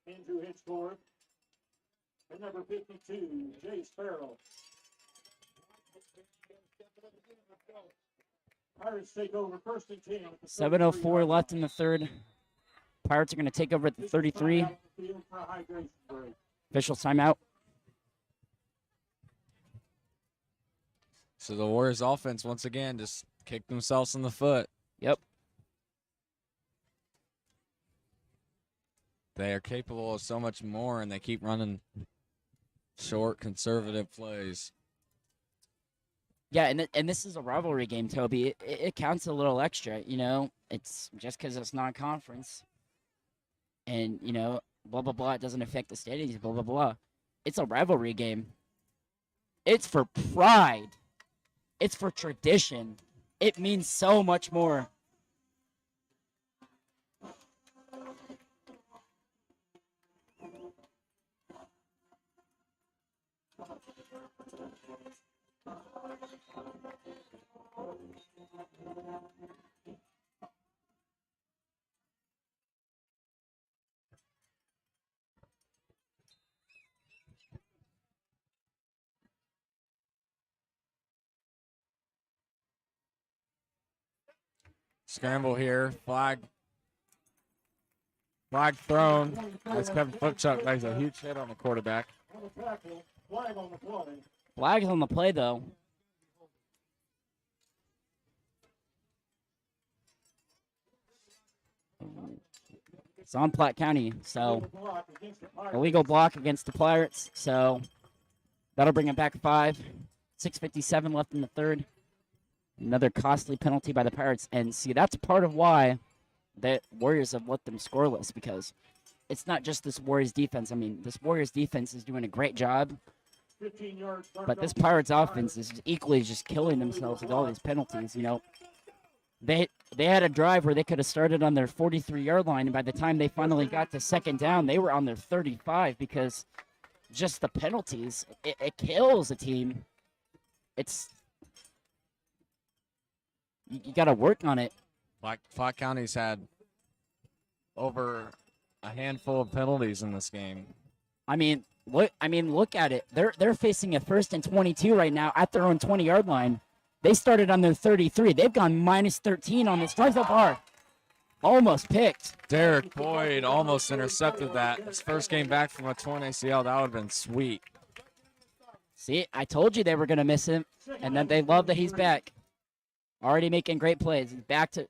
Andrew Hitchcourt. And number 52, Jay Sparrow. Pirates take over 1st and 10. 7:04 left in the third. Pirates are going to take over at the 33. Official timeout. So the Warriors offense, once again, just kicked themselves in the foot. Yep. They are capable of so much more, and they keep running short, conservative plays. Yeah, and this is a rivalry game, Toby. It counts a little extra, you know. It's just because it's non-conference, and you know, blah blah blah. It doesn't affect the standings, blah blah blah. It's a rivalry game. It's for pride. It's for tradition. It means so much more. Scramble here. Flag thrown. As Kevin Footchuck makes a huge hit on the quarterback. On the tackle, flag on the play. Flag is on the play, though. It's on Platte County, so Block against the Pirates. illegal block against the Pirates. So that'll bring it back 5. 6:57 left in the third. Another costly penalty by the Pirates. And see, that's part of why the Warriors have let them scoreless, because it's not just this Warriors defense. I mean, this Warriors defense is doing a great job, 15 yards. but this Pirates offense is equally just killing themselves with all these penalties, you know. They had a drive where they could have started on their 43-yard line, and by the time they finally got to second down, they were on their 35 because just the penalties, it kills a team. You got to work on it. Platte County's had over a handful of penalties in this game. I mean, look at it. They're facing a 1st and 22 right now at their own 20-yard line. They started on their 33. They've gone minus 13 on this drive so far. Almost picked. Derek Boyd almost intercepted that. His first game back from a torn ACL. That would have been sweet. See, I told you they were going to miss him, and then they love that he's back. Already making great plays. He's back to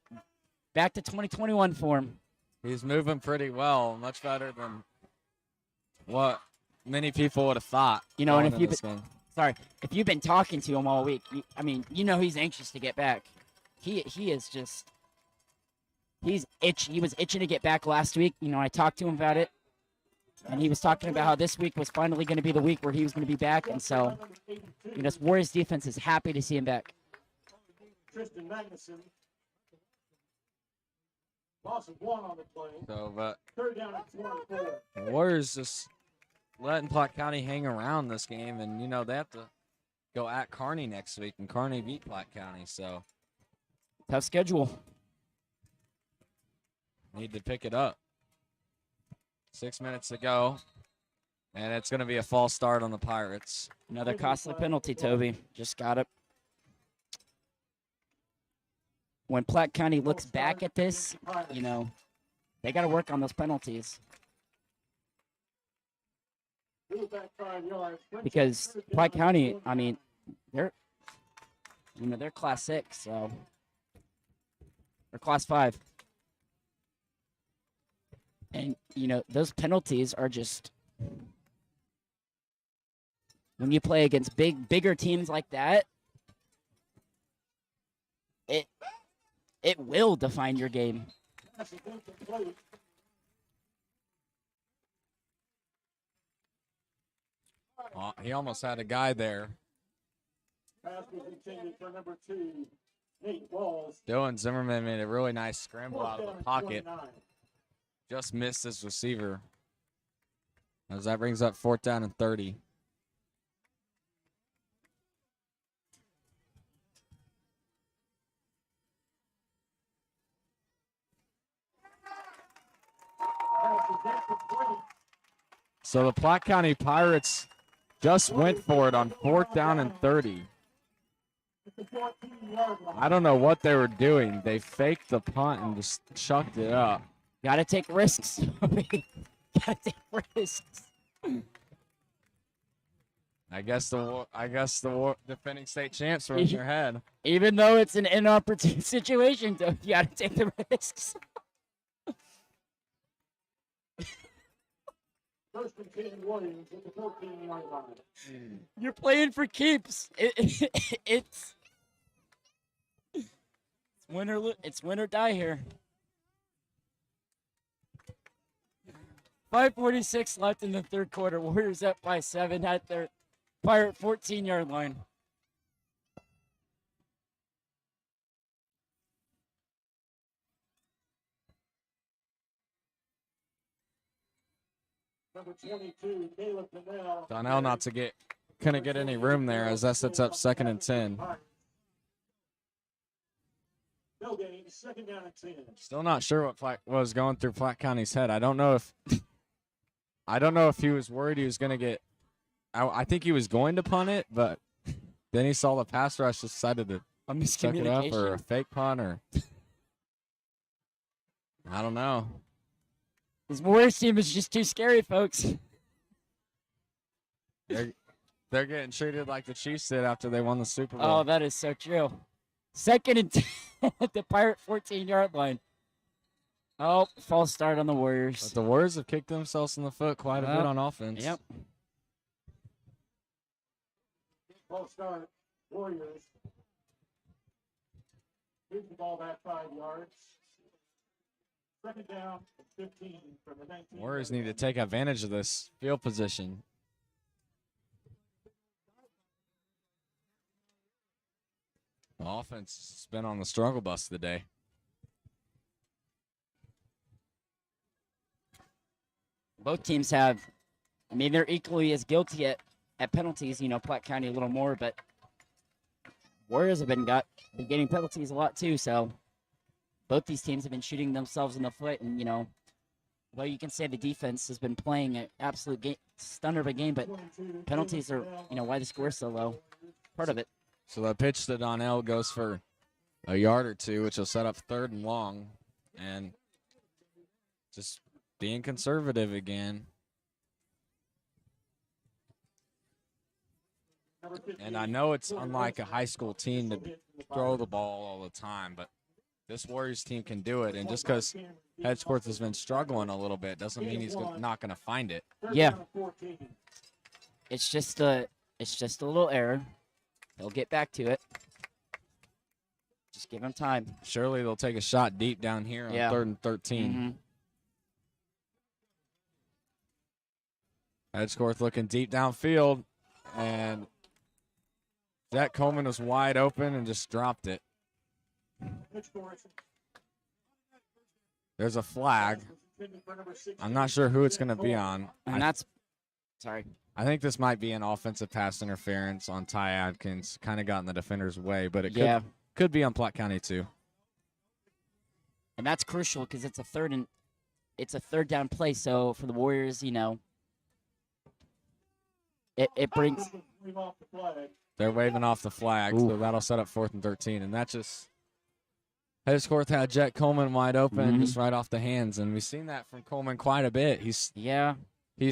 2021 form. He's moving pretty well, much better than what many people would have thought. You know, and going in this game. if you've been talking to him all week, you know he's anxious to get back. He is just he was itching to get back last week. You know, I talked to him about it, and he was talking about how this week was finally going to be the week where he was going to be back, and so you know, this Warriors defense is happy to see him back. Tristan Magnuson. Loss of 1 on the play. So, but Third down at 24. the Warriors just letting Platte County hang around this game, and you know they have to go at Kearney next week, and Kearney beat Platte County, so Tough schedule. need to pick it up. 6 minutes to go, and it's going to be a false start on the Pirates. Another costly penalty, Toby. Just got it. When Platte County looks back at this, you know, they got to work on those penalties. Back 5 yards. Because Platte County, I mean, they're class 6, so or class 5. And you know, those penalties are just when you play against bigger teams like that, it will define your game. He almost had a guy there. Pass was intended for number 2, Nate Walls. Dylan Zimmerman made a really nice scramble out of the pocket. 29. Just missed his receiver. As that brings up 4th down and 30. So the Platte County Pirates just went for it on 4th down and 30. I don't know what they were doing. They faked the punt and just chucked it up. Got to take risks. Got to take risks. I guess the defending state champs were in your head. Even though it's an inopportune situation, though, you got to take the risks. First and 10 Warriors at the 14-yard line. You're playing for keeps. It's win or die here. 5:46 left in the third quarter. Warriors up by 7 at their Pirate 14-yard line. Number 22, Caleb Donnell. Donnell couldn't get any room there as that sets up 2nd and 10. No gain, 2nd down and 10. Still not sure what was going through Platte County's head. I don't know if he was worried he was going to get. I think he was going to punt it, but then he saw the pass rush, decided to suck it up, or a fake punt, or I don't know. This Warriors team is just too scary, folks. They're getting treated like the Chiefs did after they won the Super Bowl. Oh, that is so true. 2nd and 10 at the Pirate 14-yard line. Oh, false start on the Warriors. But the Warriors have kicked themselves in the foot quite a bit on offense. Yep. False start, Warriors. Move the ball back 5 yards. 2nd down and 15 from the 19. Warriors need to take advantage of this field position. The offense has been on the struggle bus today. Both teams have, I mean, they're equally as guilty at penalties. You know, Platte County a little more, but Warriors have been getting penalties a lot too. So both these teams have been shooting themselves in the foot. And, you know, well, you can say the defense has been playing an absolute stunner of a game, but penalties are, you know, why the score's so low. Part of it. So the pitch to Donnell goes for a yard or two, which will set up 3rd and long. And just being conservative again. And I know it's unlike a high school team to throw the ball all the time, but this Warriors team can do it. And just because Hedgeworth has been struggling a little bit doesn't mean he's not going to find it. Yeah. It's just a little error. They'll get back to it. Just give him time. Surely they'll take a shot deep down here on 3rd and 13. Mm-hmm. Hedgeworth looking deep downfield, and Jack Coleman was wide open and just dropped it. There's a flag. I'm not sure who it's going to be on. And sorry. I think this might be an offensive pass interference on Ty Adkins. Kind of got in the defender's way, but it could be on Platte County too. And that's crucial because it's a third down play. So for the Warriors, you know, it brings. They're waving off the flag, so that'll set up 4th and 13, and that just. Hedgeworth had Jack Coleman wide open, just right off the hands, and we've seen that from Coleman quite a bit. He's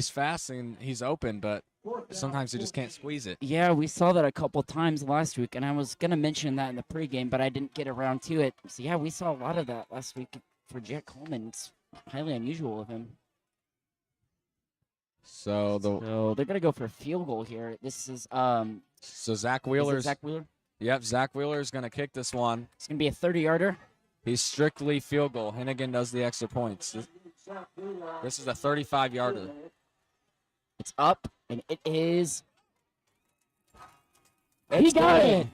fast and he's open, but sometimes he just can't squeeze it. Yeah, we saw that a couple times last week, and I was going to mention that in the pregame, but I didn't get around to it. So, yeah, we saw a lot of that last week for Jack Coleman. It's highly unusual of him. So they're going to go for a field goal here. This is so Zach Wheeler's. Zach Wheeler? Yep, Zach Wheeler's going to kick this one. It's going to be a 30-yarder. He's strictly field goal. Hennigan does the extra points. This is a 35-yarder. It's up, and it is. He got it.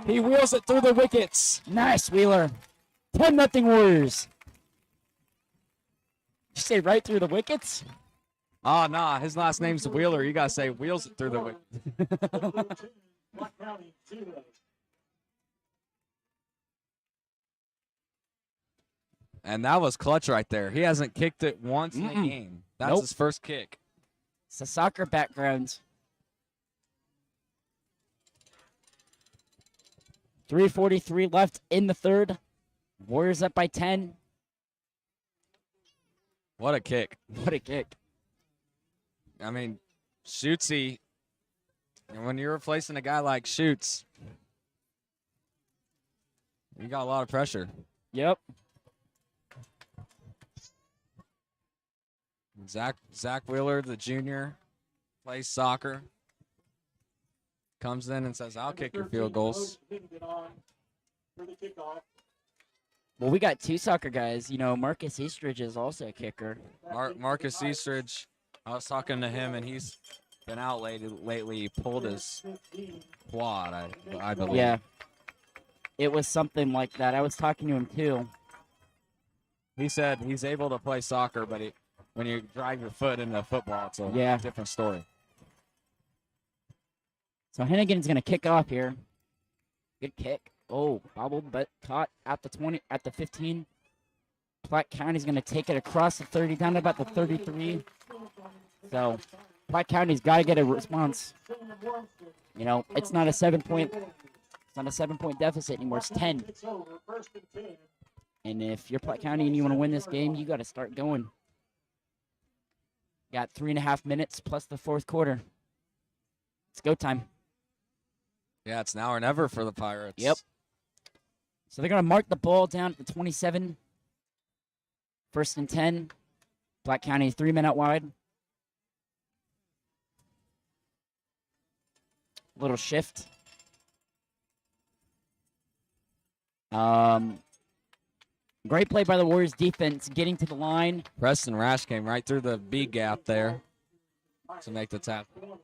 He wheels it through the wickets. Nice, Wheeler. 10-0 Warriors. Did you say right through the wickets? Oh, nah, his last name's Wheeler. You got to say wheels it through the wickets. And that was clutch right there. He hasn't kicked it once in the game. That's his first kick. It's a soccer background. 3:43 left in the third. Warriors up by 10. What a kick. What a kick. I mean, Schutze And when you're replacing a guy like Schutz, you got a lot of pressure. Yep. Zach Wheeler, the junior, plays soccer. Comes in and says, "I'll kick your field goals." Well, we got 2 soccer guys. You know, Marcus Eastridge is also a kicker. Marcus Eastridge, I was talking to him, and he's been out lately. He pulled his quad, I believe. Yeah. It was something like that. I was talking to him too. He said he's able to play soccer, but when you drive your foot into football, it's a different story. So Hennigan's going to kick off here. Good kick. Oh, bobbled, but caught at the 20, at the 15. Platte County's going to take it across the 30, down to about the 33. So Platte County's got to get a response. You know, it's not a 7-point. It's not a 7-point deficit anymore. It's 10. And if you're Platte County and you want to win this game, you got to start going. Got 3.5 minutes plus the 4th quarter. It's go time. Yeah, it's now or never for the Pirates. Yep. So they're going to mark the ball down at the 27. 1st and 10. Platte County 3 men out wide. Little shift. Great play by the Warriors defense, getting to the line. Preston Rash came right through the B gap there to make the tackle.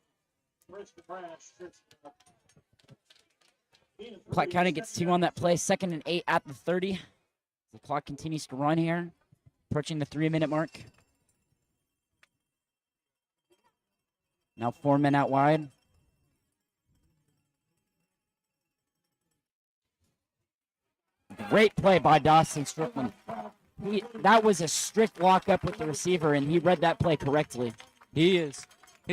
Platte County gets 2 on that play. 2nd and 8 at the 30. The clock continues to run here, approaching the 3-minute mark. Now 4 men out wide. Great play by Dawson Strickland. That was a strict lockup with the receiver, and he read that play correctly. He's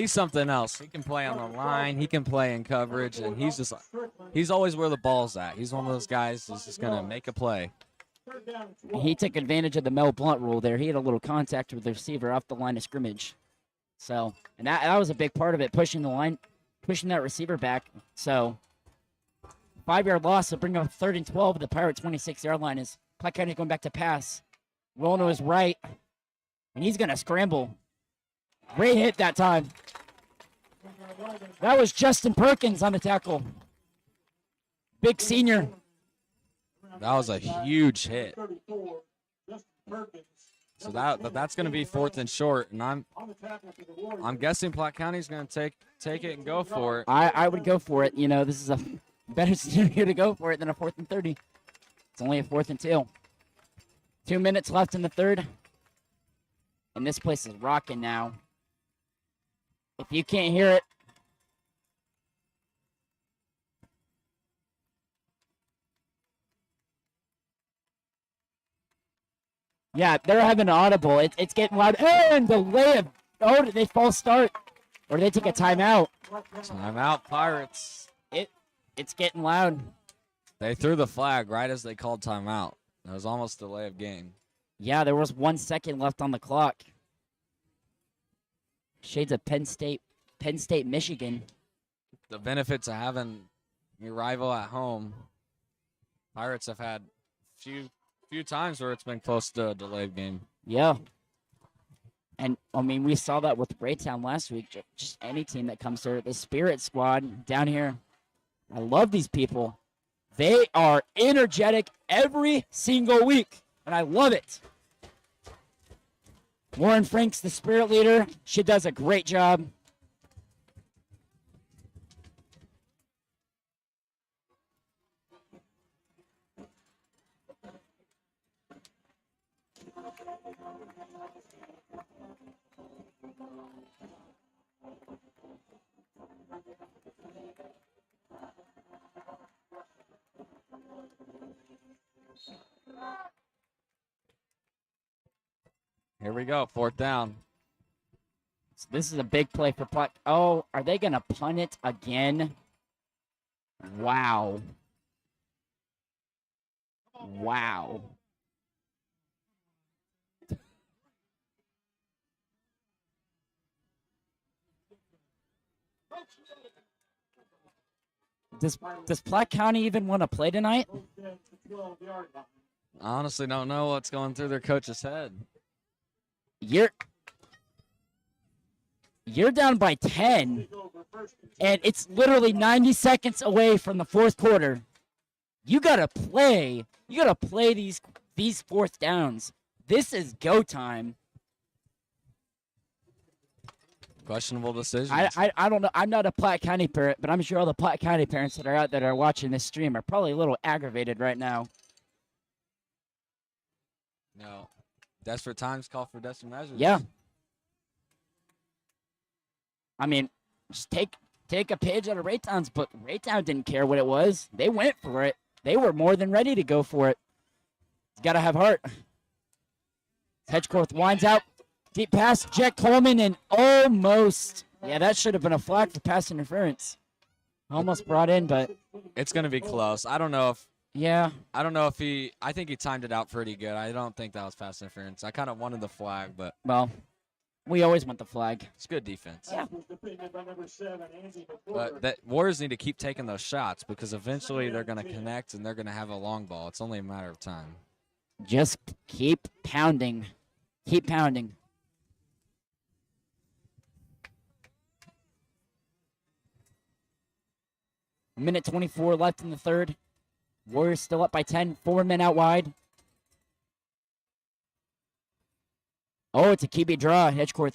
something else. He can play on the line. He can play in coverage, and he's always where the ball's at. He's one of those guys who's just going to make a play. And he took advantage of the Mel Blunt rule there. He had a little contact with the receiver off the line of scrimmage. So, and that was a big part of it, pushing the line, pushing that receiver back. So, 5-yard loss will bring up 3rd and 12 at the Pirate 26-yard line as Platte County going back to pass. Rolling to his right, and he's going to scramble. Great hit that time. That was Justin Perkins on the tackle. Big senior. That was a huge hit. So that's going to be 4th and short, and I'm guessing Platte County's going to take it and go for it. I would go for it. You know, this is a better scenario to go for it than a 4th and 30. It's only a 4th and 2. 2 minutes left in the 3rd. And this place is rocking now. If you can't hear it, yeah, they're having an audible. It's getting loud. And delay of, did they false start? Or did they take a timeout? Timeout, Pirates. It's getting loud. They threw the flag right as they called timeout. That was almost delay of game. Yeah, there was 1 second left on the clock. Shades of Penn State, Michigan. The benefits of having your rival at home. Pirates have had few times where it's been close to a delayed game. Yeah. And, I mean, we saw that with Braytown last week. Just any team that comes to the Spirit Squad down here. I love these people. They are energetic every single week, and I love it. Lauren Frank's the Spirit leader. She does a great job. Here we go, 4th down. So this is a big play for Platte. Oh, are they going to punt it again? Wow. Wow. Does Platte County even want to play tonight? I honestly don't know what's going through their coach's head. You're down by 10, and it's literally 90 seconds away from the fourth quarter. You gotta play. You gotta play these fourth downs. This is go time. Questionable decision. I don't know. I'm not a Platte County parent, but I'm sure all the Platte County parents that are out there that are watching this stream are probably a little aggravated right now. No. Desperate times call for desperate measures. Yeah. I mean, just take a page out of Raytown's book. Raytown didn't care what it was. They went for it. They were more than ready to go for it. Got to have heart. Hedgecourt winds out. Deep pass, Jack Coleman, and almost. Yeah, that should have been a flag for pass interference. Almost brought in, but. It's going to be close. I don't know if. Yeah. I don't know if he. I think he timed it out pretty good. I don't think that was pass interference. I kind of wanted the flag, but. Well, we always want the flag. It's good defense. Yeah. But that Warriors need to keep taking those shots because eventually they're going to connect and they're going to have a long ball. It's only a matter of time. Just keep pounding. Keep pounding. Minute 24 left in the third. Warriors still up by 10. 4 men out wide. Oh, it's a QB draw. Hedgecourt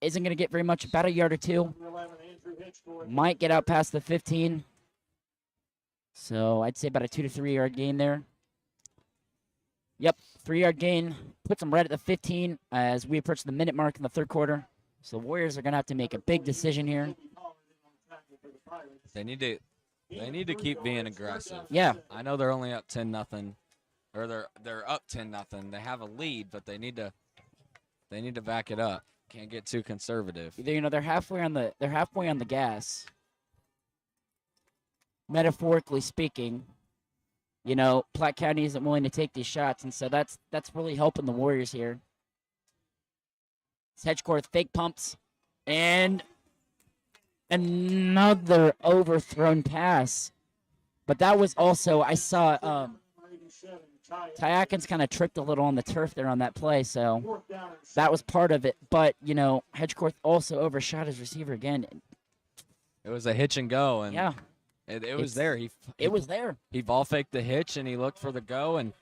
isn't going to get very much, about a yard or two. Might get out past the 15. So I'd say about a 2 to 3 yard gain there. Yep, 3 yard gain. Puts them right at the 15 as we approach the minute mark in the third quarter. So the Warriors are going to have to make a big decision here. They need to keep being aggressive. Yeah. I know they're only up 10-0, or they're up 10-0. They have a lead, but they need to back it up. Can't get too conservative. You know, they're halfway on the gas. Metaphorically speaking, you know, Platte County isn't willing to take these shots, and so that's really helping the Warriors here. Hedgecourt fake pumps, and another overthrown pass. But that was also, I saw Tyakins kind of tripped a little on the turf there on that play, so that was part of it. But, you know, Hedgecourt also overshot his receiver again. It was a hitch and go, and yeah, it was there. It was there. He ball faked the hitch, and he looked for the go, and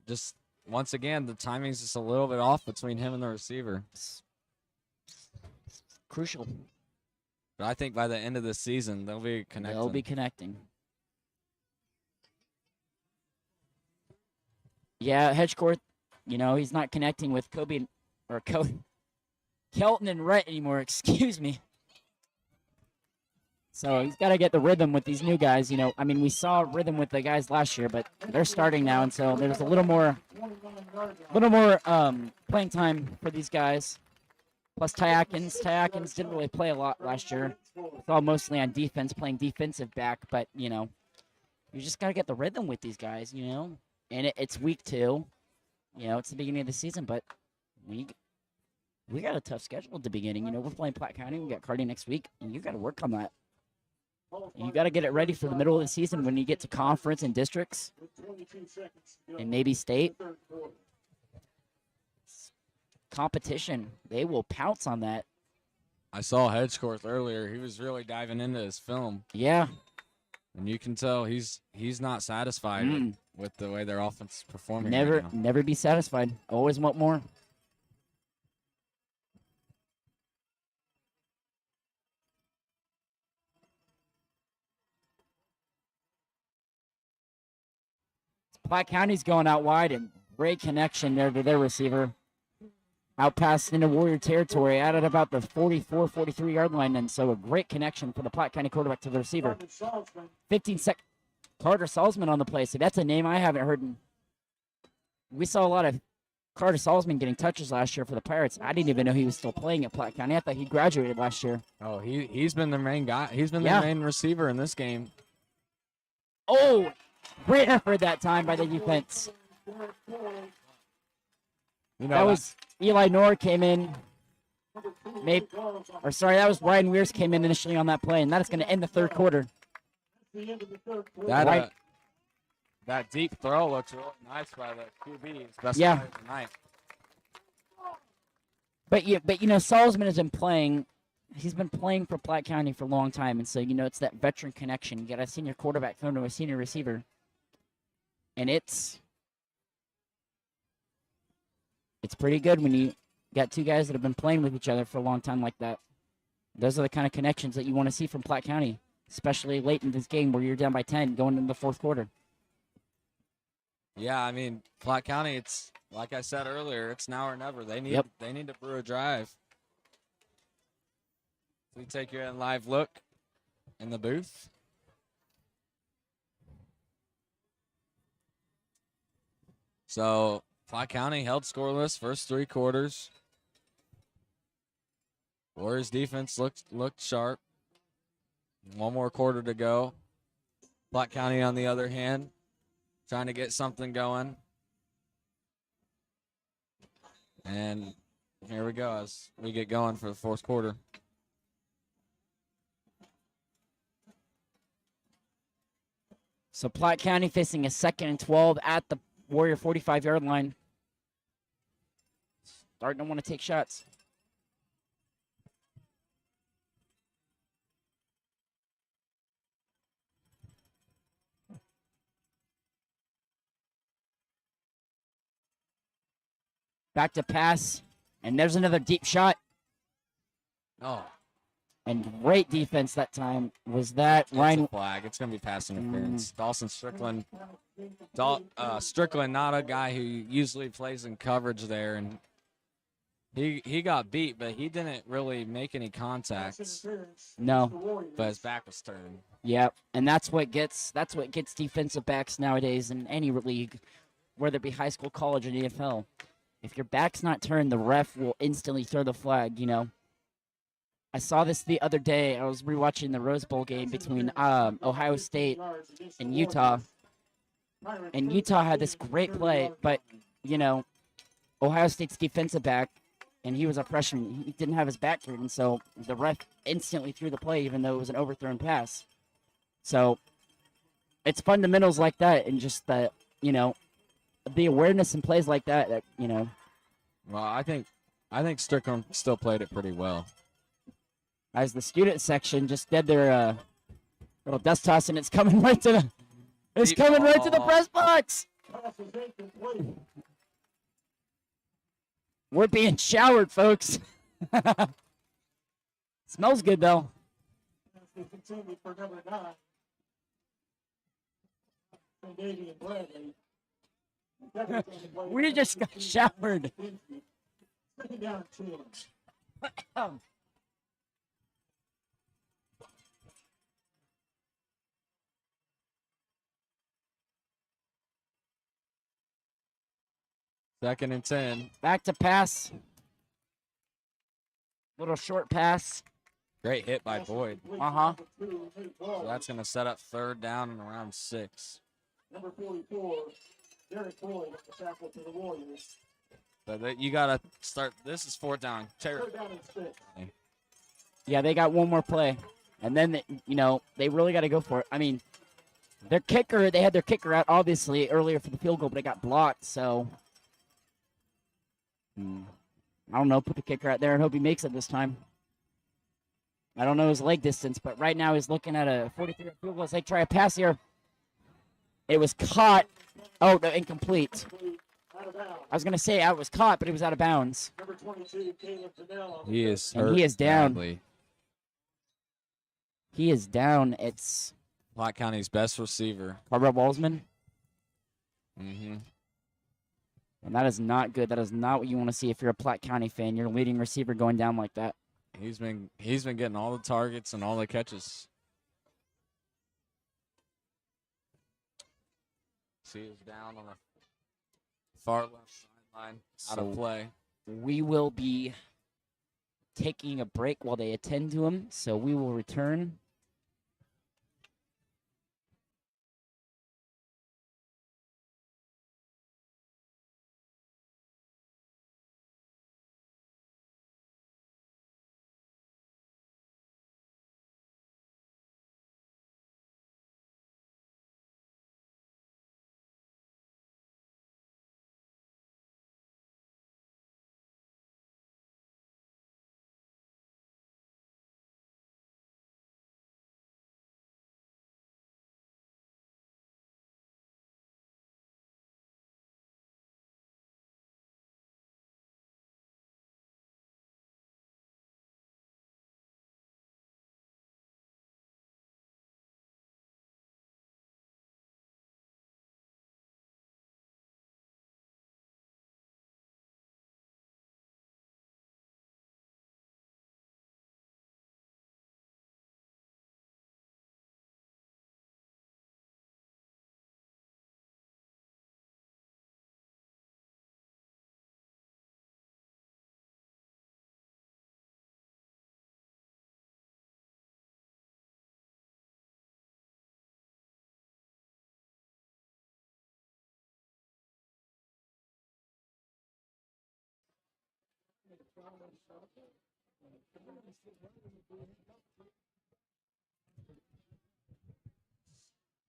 just once again, the timing's just a little bit off between him and the receiver. Crucial. But I think by the end of the season, they'll be connecting. They'll be connecting. Yeah, Hedgecourt, you know, he's not connecting with Kelton and Rhett anymore, excuse me. So he's got to get the rhythm with these new guys. You know, I mean, we saw rhythm with the guys last year, but they're starting now, and so there's a little more playing time for these guys. Plus Tyakins. Tyakins didn't really play a lot last year. It's all mostly on defense, playing defensive back, but, you know, you just got to get the rhythm with these guys, you know. And it's week 2. You know, it's the beginning of the season, but we got a tough schedule at the beginning. You know, we're playing Platte County. We got Kearney next week, and you got to work on that. You got to get it ready for the middle of the season when you get to conference and districts and maybe state. Competition. They will pounce on that. I saw Hedgecourt earlier. He was really diving into his film. Yeah. And you can tell he's not satisfied with the way their offense is performing. Never be satisfied. Always want more. Platte County's going out wide, and great connection there to their receiver. Out past into Warrior territory, out at about the 44, 43-yard line, and so a great connection for the Platte County quarterback to the receiver. 15-second. Carter Salzman on the play. So that's a name I haven't heard. We saw a lot of Carter Salzman getting touches last year for the Pirates. I didn't even know he was still playing at Platte County. I thought he graduated last year. Oh, he's been the main guy. He's been the main receiver in this game. Oh, great effort that time by the defense. You know, that was Eli Knorr came in. That was Ryan Weirs came in initially on that play, and that is going to end the third quarter. the end of the third quarter. That Right. that deep throw looks really nice by the QB. His best Yeah. player tonight. But Salzman has been playing. He's been playing for Platte County for a long time, and so it's that veteran connection. You got a senior quarterback thrown to a senior receiver, and it's pretty good when you got two guys that have been playing with each other for a long time like that. Those are the kind of connections that you want to see from Platte County, especially late in this game where you're down by 10 going into the fourth quarter. Yeah, I mean, Platte County, it's like I said earlier, it's now or never. They need to brew a drive. We take you a live look in the booth. So Platte County held scoreless first three quarters. Warriors defense looked sharp. One more quarter to go. Platte County, on the other hand, trying to get something going. And here we go as we get going for the fourth quarter. So Platte County facing a 2nd and 12 at the Warrior 45-yard line. Starting to want to take shots. Back to pass, and there's another deep shot. Oh, And great defense that time. Was that it's Ryan? a flag. It's going to be pass interference. Dawson Strickland. Strickland, not a guy who usually plays in coverage there, and he got beat, but he didn't really make any contacts. No. But his back was turned. Yep. And that's what gets defensive backs nowadays in any league, whether it be high school, college, or NFL. If your back's not turned, the ref will instantly throw the flag, I saw this the other day. I was rewatching the Rose Bowl game between Ohio State and Utah. And Utah had this great play, but, Ohio State's defensive back, and he was a freshman. He didn't have his back turned, and so the ref instantly threw the play, even though it was an overthrown pass. So it's fundamentals like that and just the, the awareness in plays like that, Well, I think Strickland still played it pretty well. As the student section just did their little dust toss, and it's coming right to the press box. We're being showered, folks. Smells good though. We just got showered. Second and 10. Back to pass. Little short pass. Great hit by Boyd. Uh-huh. So that's going to set up third down and around 6. Number 44, Derek Boyd at the tackle for the Warriors. But you got to start. This is fourth down. Third down and 6. Yeah, they got one more play. And then, they really got to go for it. I mean, they had their kicker out, obviously, earlier for the field goal, but it got blocked, so I don't know, put the kicker out there and hope he makes it this time. I don't know his leg distance, but right now he's looking at a 43 field goal. They try a pass here. It was caught. Oh, no, incomplete. I was going to say it was caught, but it was out of bounds. Number 22, Caleb Fidel. He is And hurt. he is down. Badly. He is down. It's Platte County's best receiver. Barbara Walsman. Mm-hmm. And that is not good. That is not what you want to see if you're a Platte County fan. Your leading receiver going down like that. He's been getting all the targets and all the catches. See, he's down on the far left sideline, out of play. We will be taking a break while they attend to him, so we will return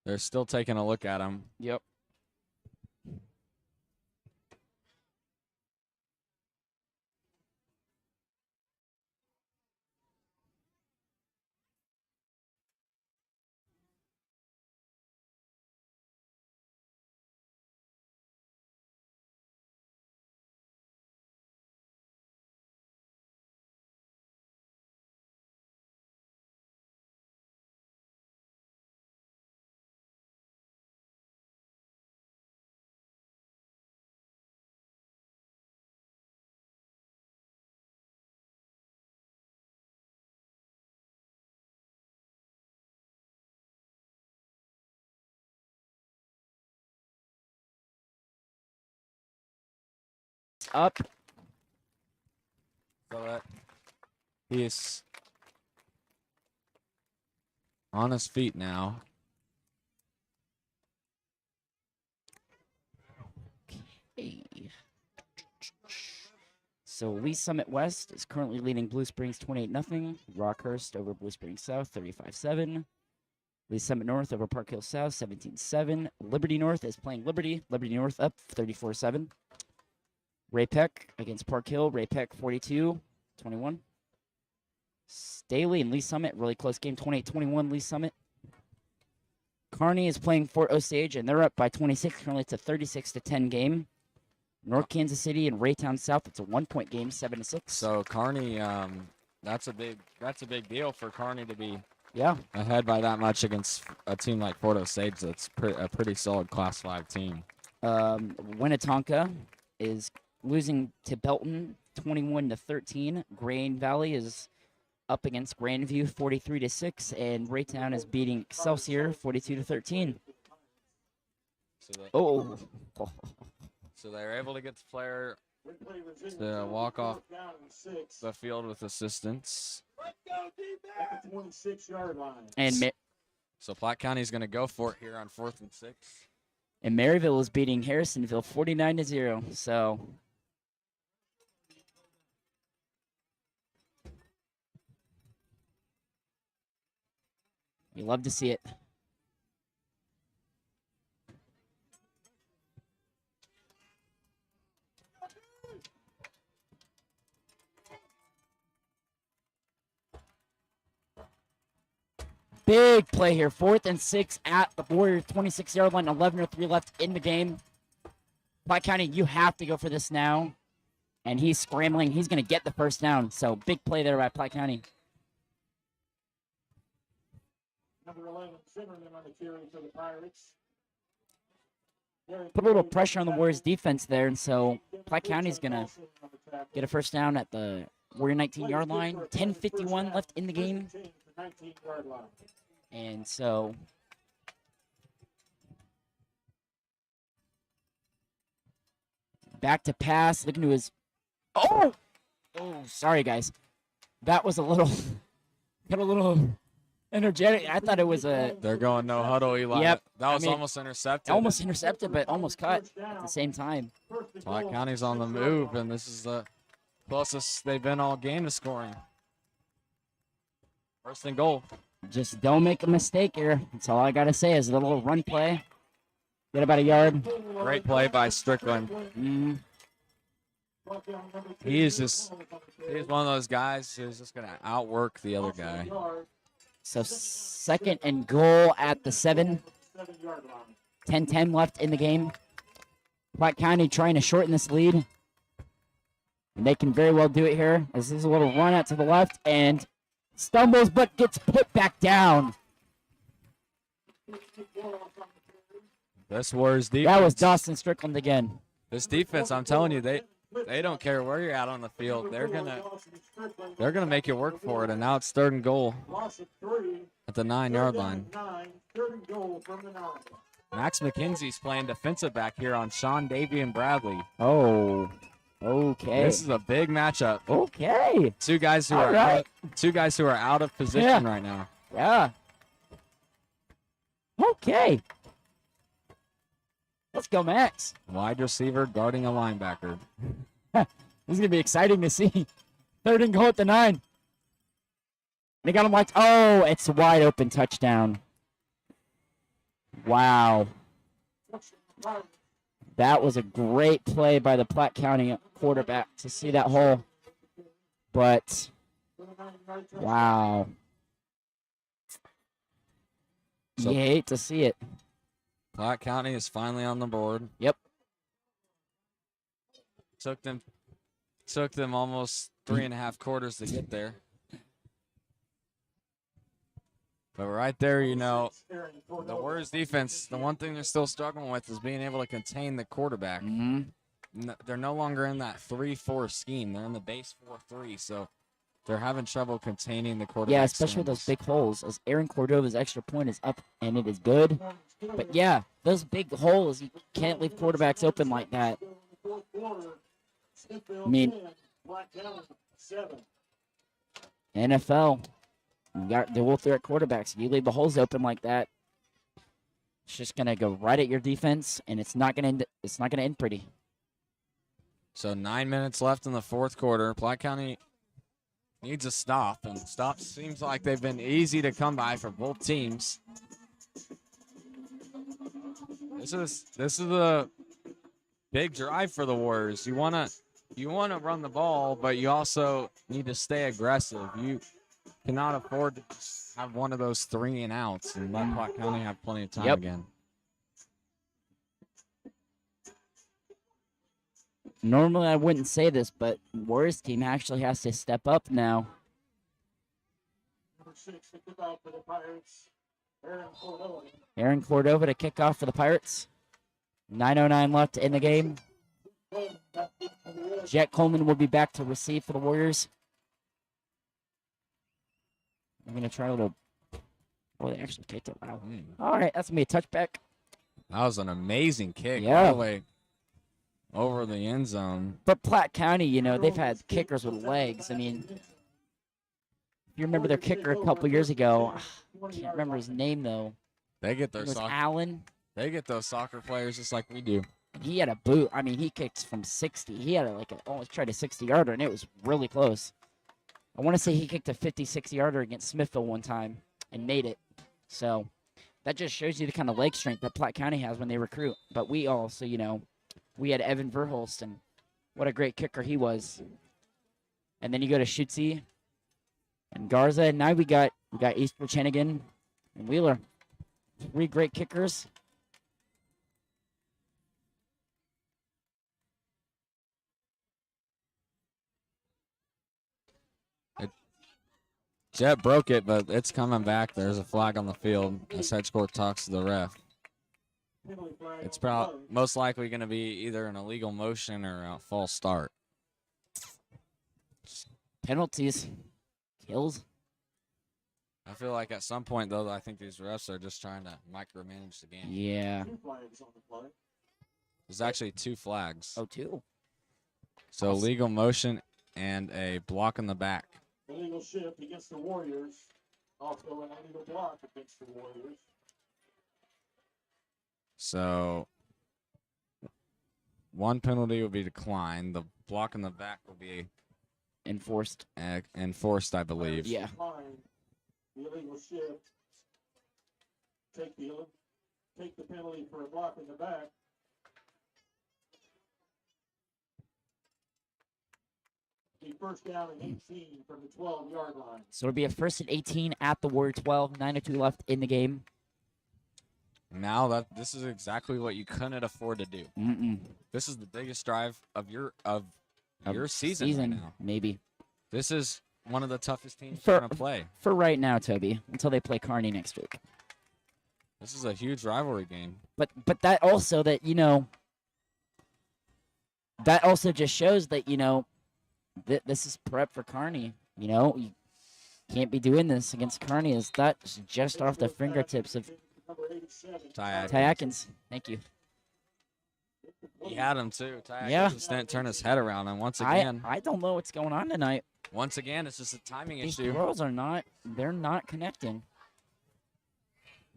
They're still taking a look at him. Yep. Up. So that he's on his feet now. Okay. So Lee Summit West is currently leading Blue Springs 28-0. Rockhurst over Blue Springs South 35-7. Lee Summit North over Park Hill South 17-7. Liberty North is playing Liberty. Liberty North up 34-7. Ray Peck against Park Hill. Ray Peck 42-21. Staley and Lee Summit, really close game, 28-21 Lee Summit. Kearney is playing Fort Osage, and they're up by 26. Currently, it's a 36-10 game. North Kansas City and Raytown South, it's a 1-point game, 7-6. So Kearney, that's a big deal for Kearney to be Yeah. ahead by that much against a team like Fort Osage. That's a pretty solid Class 5 team. Winnetonka is losing to Belton 21-13. Grand Valley is up against Grandview 43-6, and Raytown is beating Excelsior 42-13. So they're able to get the player to walk off the field with assistance. At the 26-yard line. And So Platte County is going to go for it here on 4th and 6. And Maryville is beating Harrisonville 49-0. So you love to see it. Big play here. 4th and 6 at the Warriors 26-yard line. 11:03 left in the game. Platte County, you have to go for this now. And he's scrambling. He's going to get the first down. So big play there by Platte County. Number 11, Zimmerman on the carry for the Pirates. Put a little pressure on the Warriors defense there. And so Platte County is going to get a first down at the Warrior 19-yard line. 10:51 left in the game. 19-yard line. And so back to pass. Looking to his. Oh, sorry guys. That was a little energetic. I thought it was a. They're going no huddle, Eli. Yep. That was almost intercepted. Almost intercepted, but almost caught at the same time. Platte County's on the move, and this is the closest they've been all game to scoring. First and goal. Just don't make a mistake here. That's all I got to say is a little run play. Get about a yard. Great play by Strickland. He's one of those guys who's just going to outwork the other guy. So 2nd and goal at the 7. 10-10 left in the game. Platte County trying to shorten this lead. And they can very well do it here. This is a little run out to the left and stumbles but gets put back down. This Warriors defense. That was Dawson Strickland again. This defense, I'm telling you, they don't care where you're at on the field. They're gonna make you work for it. And now it's 3rd and goal at the 9-yard line. Max McKenzie's playing defensive back here on Sean Davey and Bradley. Oh, okay. This is a big matchup. Okay. Two guys who are out of position right now. Yeah. Okay. Let's go, Max. Wide receiver guarding a linebacker. This is going to be exciting to see. 3rd and goal at the 9. They got him wide. Oh, it's a wide open touchdown. Wow. That was a great play by the Platte County quarterback to see that hole. But, wow. So- You hate to see it. Platte County is finally on the board. Yep. Took them almost 3.5 quarters to get there. But right there, you know, the Warriors defense, the one thing they're still struggling with is being able to contain the quarterback. They're no longer in that 3-4 scheme. They're in the base 4-3, so they're having trouble containing the quarterback. Yeah, especially with those big holes. As Aaron Cordova's extra point is up, and it is good. But, yeah, those big holes, you can't leave quarterbacks open like that. I mean, NFL, they will throw at quarterbacks. If you leave the holes open like that, it's just gonna go right at your defense, and it's not gonna end pretty. So 9 minutes left in the 4th quarter. Platte County needs a stop, and stops seems like they've been easy to come by for both teams. This is a big drive for the Warriors. You wanna run the ball, but you also need to stay aggressive. You cannot afford to just have one of those 3 and outs and let Platte County have plenty of time again. Normally I wouldn't say this, but Warriors team actually has to step up now. Number 6 to kick off for the Pirates, Aaron Cordova. Aaron Cordova to kick off for the Pirates. 9:09 left in the game. Jet Coleman will be back to receive for the Warriors. I'm going to try a little. Oh, they actually kicked it. Wow. All right, that's going to be a touchback. That was an amazing kick Yeah. all the way over the end zone. But Platte County, you know, they've had kickers with legs. I mean, if you remember their kicker a couple years ago, I can't remember his name, though. They get It their was soccer. Allen. They get those soccer players just like we do. He had a boot. I mean, he kicked from 60. He had almost tried a 60-yarder, and it was really close. I want to say he kicked a 50-60-yarder against Smithville one time and made it. So that just shows you the kind of leg strength that Platte County has when they recruit. But we also, you know, we had Evan Verholst, and what a great kicker he was. And then you go to Schutze and Garza, and now we got Eastbridge, Hennigan, and Wheeler. 3 great kickers. Jet broke it, but it's coming back. There's a flag on the field as head coach talks to the ref. It's most likely going to be either an illegal motion or a false start. Penalties. Kills. I feel like at some point, though, I think these refs are just trying to micromanage the game. Yeah. There's actually 2 flags. Oh, 2. So legal motion and a block in the back. Illegal shift against the Warriors. Also an illegal block against the Warriors. So 1 penalty will be declined. The block in the back will be Enforced. enforced, I believe. Yeah. The illegal shift. Take the penalty for a block in the back. Be first down and 18 from the 12-yard line. So it'll be a 1st and 18 at the Warrior 12. 9:02 left in the game. Now this is exactly what you couldn't afford to do. This is the biggest drive of your season right now. Maybe. This is one of the toughest teams For- you're going to play. For right now, Toby, until they play Kearney next week. This is a huge rivalry game. But that also that, you know, that also just shows that, you know, this is prep for Kearney. You know, you can't be doing this against Kearney. That's just off the fingertips of Ty Atkins. Thank you. He had him too. Ty Yeah. just didn't turn his head around, and once again, I don't know what's going on tonight. it's just a timing These issue. girls they're not connecting.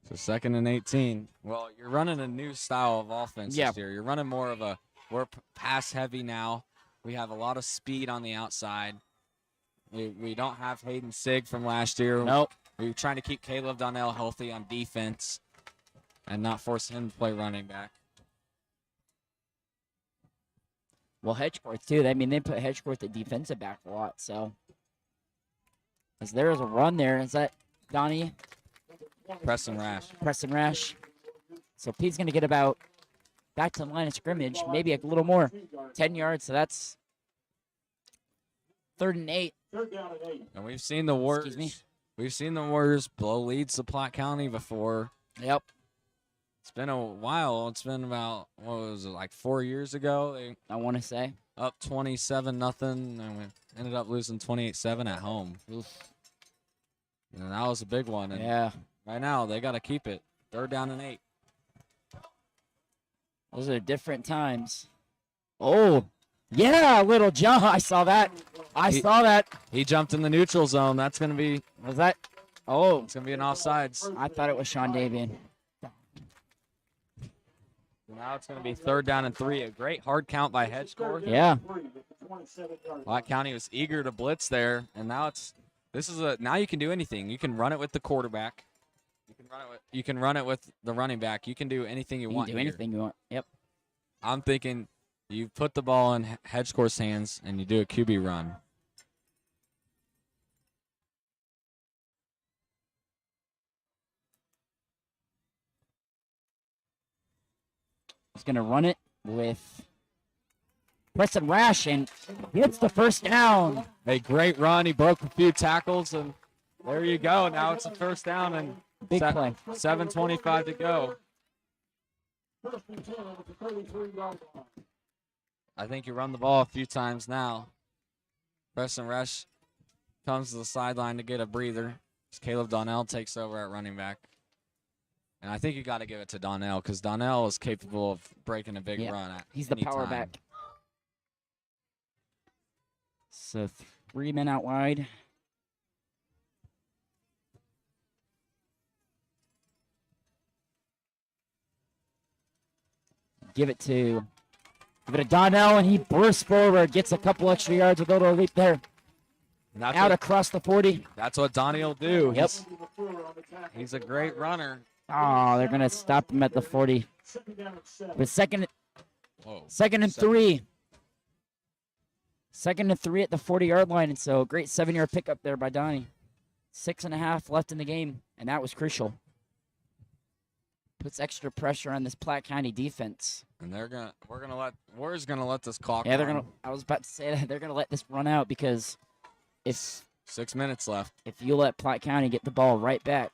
So 2nd and 18. Well, you're running a new style of offense Yeah. this year. You're running more of we're pass heavy now. We have a lot of speed on the outside. We don't have Hayden Sig from last year. Nope. We're trying to keep Caleb Donnell healthy on defense and not force him to play running back. Well, Hedgecourt, too. I mean, they put Hedgecourt at defensive back a lot, so. As there is a run there. Is that Donnie? Preston Rash. Preston Rash. So Pete's going to get about back to the line of scrimmage, maybe a little more. 10 yards, so that's 3rd and 8. Third down and 8. And we've seen the Warriors. Excuse me. We've seen the Warriors blow leads to Platte County before. Yep. It's been a while. It's been about, what was it, like 4 years ago? They I want to say. up 27-0, and we ended up losing 28-7 at home. Oof. And that was a big one. And Yeah. right now, they got to keep it. 3rd down and 8. Those are different times. Oh, yeah, little jump. I saw that. I saw that. He jumped in the neutral zone. That's going to be, Was that? Oh, it's going to be an offsides. I thought it was Sean Davian. Now it's going to be 3rd down and 3. A great hard count by Hedgecourt. Yeah. Platte County was eager to blitz there, and now now you can do anything. You can run it with the quarterback. You can run it with the running back. You can do anything you want. You can do anything you want. Yep. I'm thinking you put the ball in Hedgecourt's hands and you do a QB run. He's going to run it with Preston Rash and gets the first down. A great run. He broke a few tackles, and there you go. Now it's a first down and Big play. 7:25 to go. First and 10 at the 33-yard line. I think you run the ball a few times now. Preston Rash comes to the sideline to get a breather. Caleb Donnell takes over at running back. And I think you got to give it to Donnell because Donnell is capable of breaking a big run at He's the any power time. back. So 3 men out wide. Give it to Donnell, and he bursts forward, gets a couple extra yards, a little leap there. And that's Out what, across the 40. that's what Donnie will do. Yep. He's a great runner. Oh, they're going to stop him at the 40. Second down and 7. But second Whoa. and 3. 2nd and 3 at the 40-yard line, and so great 7-yard pickup there by Donnie. 6.5 left in the game, and that was crucial. Puts extra pressure on this Platte County defense. And Warriors gonna let this clock Yeah, run. I was about to say that they're gonna let this run out because if 6 minutes left. you let Platte County get the ball right back.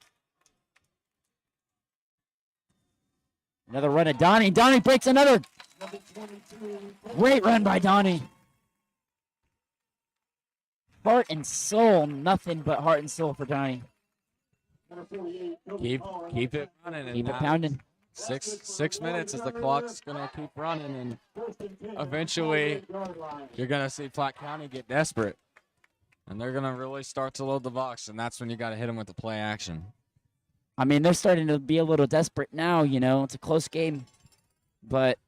Another run of Donnie. Donnie breaks another. Number 22. Great run by Donnie. Heart and soul, nothing but heart and soul for Donnie. Number 48. Keep it running. And Keep it now pounding. 6 minutes as the clock's gonna keep running, and First and 10. eventually 48-yard line. you're gonna see Platte County get desperate, and they're gonna really start to load the box, and that's when you gotta hit them with the play action. I mean, they're starting to be a little desperate now, you know. It's a close game. But,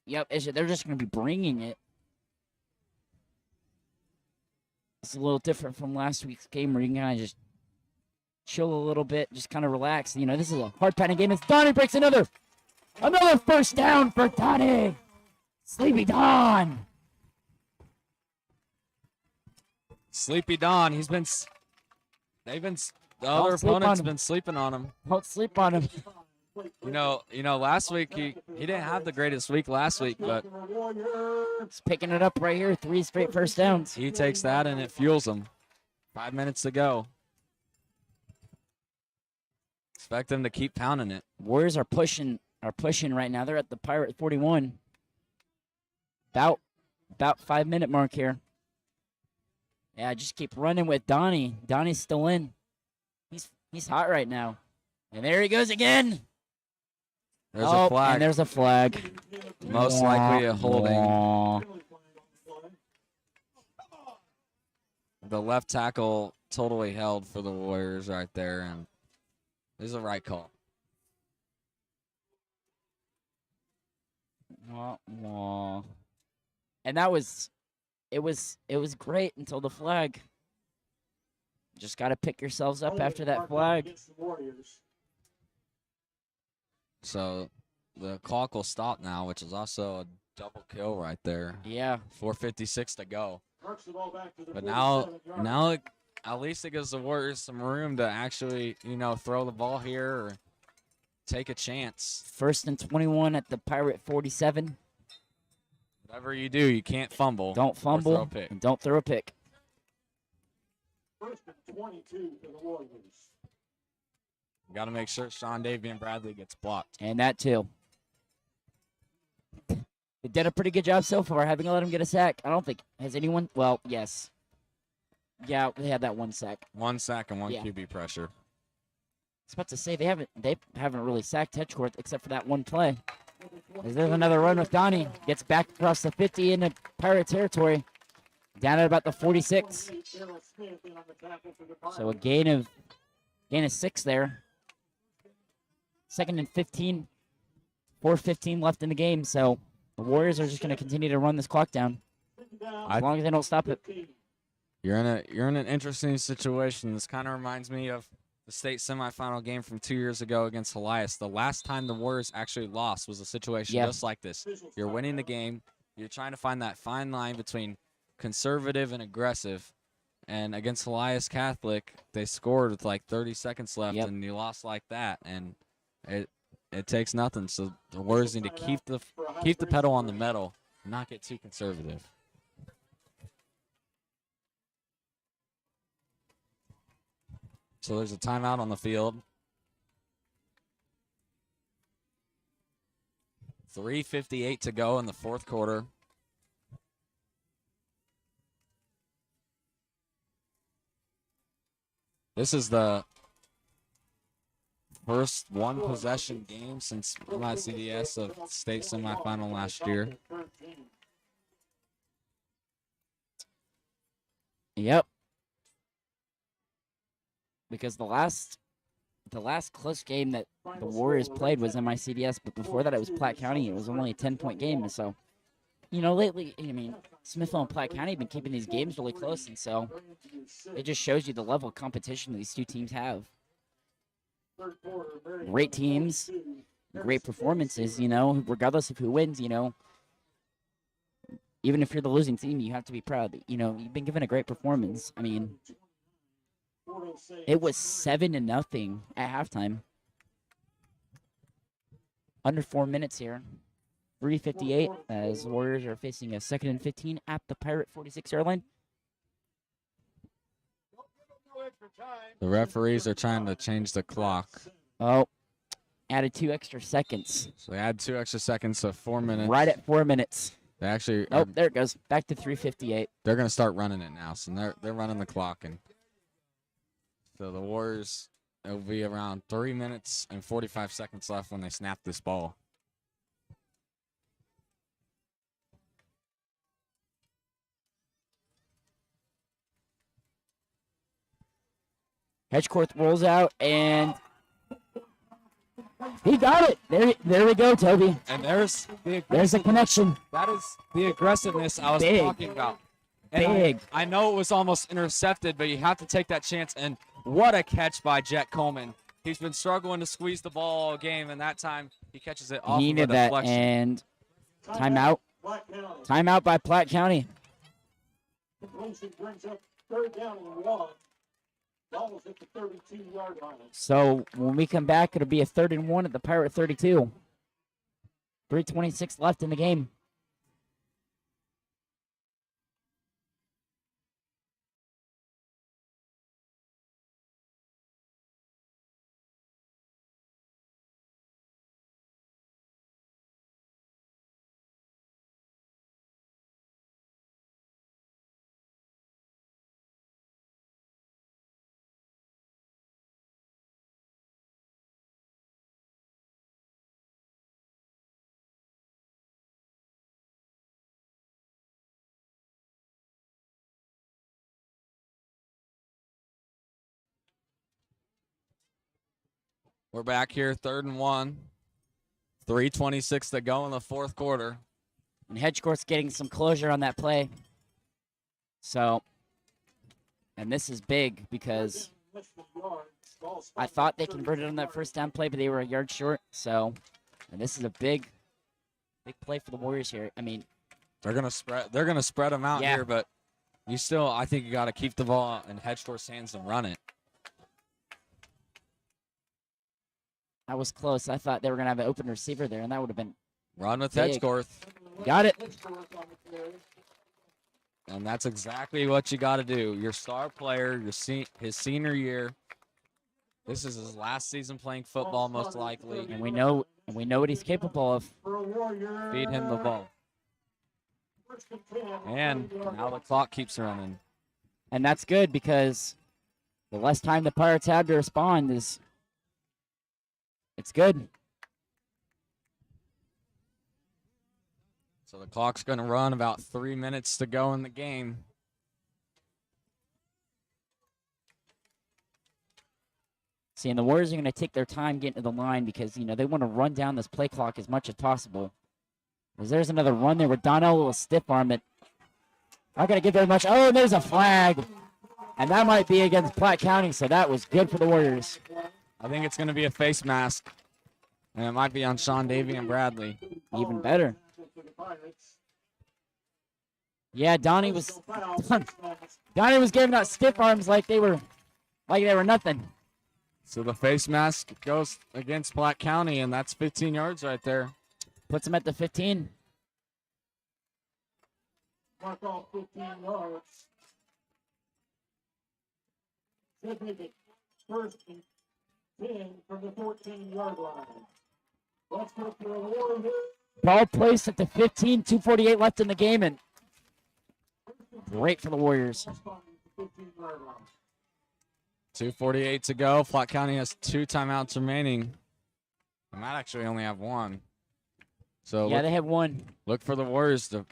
yep, they're just going to be bringing it. It's a little different from last week's game where you can kind of just chill a little bit, just kind of relax. You know, this is a hard-pounding game. It's Donnie breaks another first down for Donnie. Sleepy Don. Sleepy Don, the other sleep on opponent's him. been sleeping on him. Don't sleep on him. You know, last week he didn't have the greatest week last week, but He's picking it up right here. 3 straight first downs. he takes that and it fuels him. 5 minutes to go. Expect them to keep pounding it. Warriors are pushing right now. They're at the Pirate 41. About 5-minute mark here. Yeah, just keep running with Donnie. Donnie's still in. He's hot right now. And there he goes again. There's a flag. And there's a flag. Most likely a holding. Aw. The left tackle totally held for the Warriors right there, and this is a right call. Wah, wah. And that was, it was great until the flag. Just got to pick yourselves up after that flag. So the clock will stop now, which is also a double kill right there. Yeah. 4:56 to go. But now at least it gives the Warriors some room to actually, throw the ball here or take a chance. 1st and 21 at the Pirate 47. Whatever you do, you can't fumble. Don't fumble. Or throw a pick. And don't throw a pick. 1st and 22 for the Warriors. Got to make sure Sean Davian Bradley gets blocked. And that too. They did a pretty good job so far, having let him get a sack. I don't think has anyone. Well, yes. Yeah, they had that one sack. 1 sack and 1 Yeah. QB pressure. I was about to say they haven't really sacked Hedgecourt except for that one play. As there's another run with Donnie. Gets back across the 50 into Pirate territory. Down at about the 46. So a gain of 6 there. 2nd and 15. 4:15 left in the game. So the Warriors are just going to continue to run this clock down as long as they don't stop it. You're in an interesting situation. This kind of reminds me of the state semifinal game from 2 years ago against Elias. The last time the Warriors actually lost was a situation just like this. You're winning the game. You're trying to find that fine line between conservative and aggressive. And against Elias Catholic, they scored with like 30 seconds left, and you lost like that. And it takes nothing. So the Warriors need to keep the pedal on the metal and not get too conservative. So there's a timeout on the field. 3:58 to go in the 4th quarter. This is the first one-possession game since my CDS of state semifinal last year. Yep. Because the last close game that the Warriors played was MICDS, but before that it was Platte County. It was only a 10-point game. So, lately, Smithville and Platte County have been keeping these games really close, and so it just shows you the level of competition these two teams have. Great teams, great performances, regardless of who wins, even if you're the losing team, you have to be proud that, you've been given a great performance. I mean, it was 7-0 at halftime. Under 4 minutes here. 3:58 as Warriors are facing a 2nd and 15 at the Pirate 46-yard line. The referees are trying to change the clock. Oh, added 2 extra seconds. So they add 2 extra seconds, so 4 minutes. Right at 4 minutes. They actually. Oh, there it goes. Back to 3:58. They're going to start running it now, so they're running the clock, and so the Warriors. It'll be around 3 minutes and 45 seconds left when they snap this ball. Hedgecourt rolls out, and he got it. There we go, Toby. And there's a connection. That is the aggressiveness I was talking about. And Big. I know it was almost intercepted, but you have to take that chance. And what a catch by Jet Coleman. He's been struggling to squeeze the ball all game, and that time he catches it off He of a needed that, deflection. and timeout. Timeout by Platte County. Completion brings up 3rd down and 1. Ball's at the 32-yard line. So when we come back, it'll be a 3rd and 1 at the Pirate 32. 3:26 left in the game. We're back here, 3rd and 1. 3:26 to go in the fourth quarter. And Hedgecourt's getting some closure on that play. So, and this is big because I thought they converted on that first down play, but they were a yard short. So, and this is a big play for the Warriors here. I mean, they're gonna spread them out Yeah. here, but I think you got to keep the ball in Hedgecourt's hands and run it. that was close. I thought they were going to have an open receiver there, and that would have been Run with Big. Hedgecourt, got it. and that's exactly what you got to do. Your star player, his senior year. This is his last season playing football, most likely. And we know what he's capable of. Feed him the ball. And now the clock keeps running. And that's good because the less time the Pirates have to respond it's good. So the clock's going to run about 3 minutes to go in the game. See, and the Warriors are going to take their time getting to the line because, they want to run down this play clock as much as possible. Because there's another run there with Donnell will stiff arm it. Not going to get very much. Oh, and there's a flag. And that might be against Platte County, so that was good for the Warriors. I think it's going to be a face mask. And it might be on Sean Davey and Bradley. Even better. Yeah, Donnie was giving out stiff arms like they were nothing. So the face mask goes against Platte County, and that's 15 yards right there. Puts him at the 15. Mark off 15 yards. Should make it first and 10 from the 14-yard line. That's good for a Warrior. Ball placed at the 15, 2:48 left in the game, and great for the Warriors. 15-yard line. 2:48 to go. Platte County has 2 timeouts remaining. They might actually only have 1. So Yeah, they have one. look for the Warriors to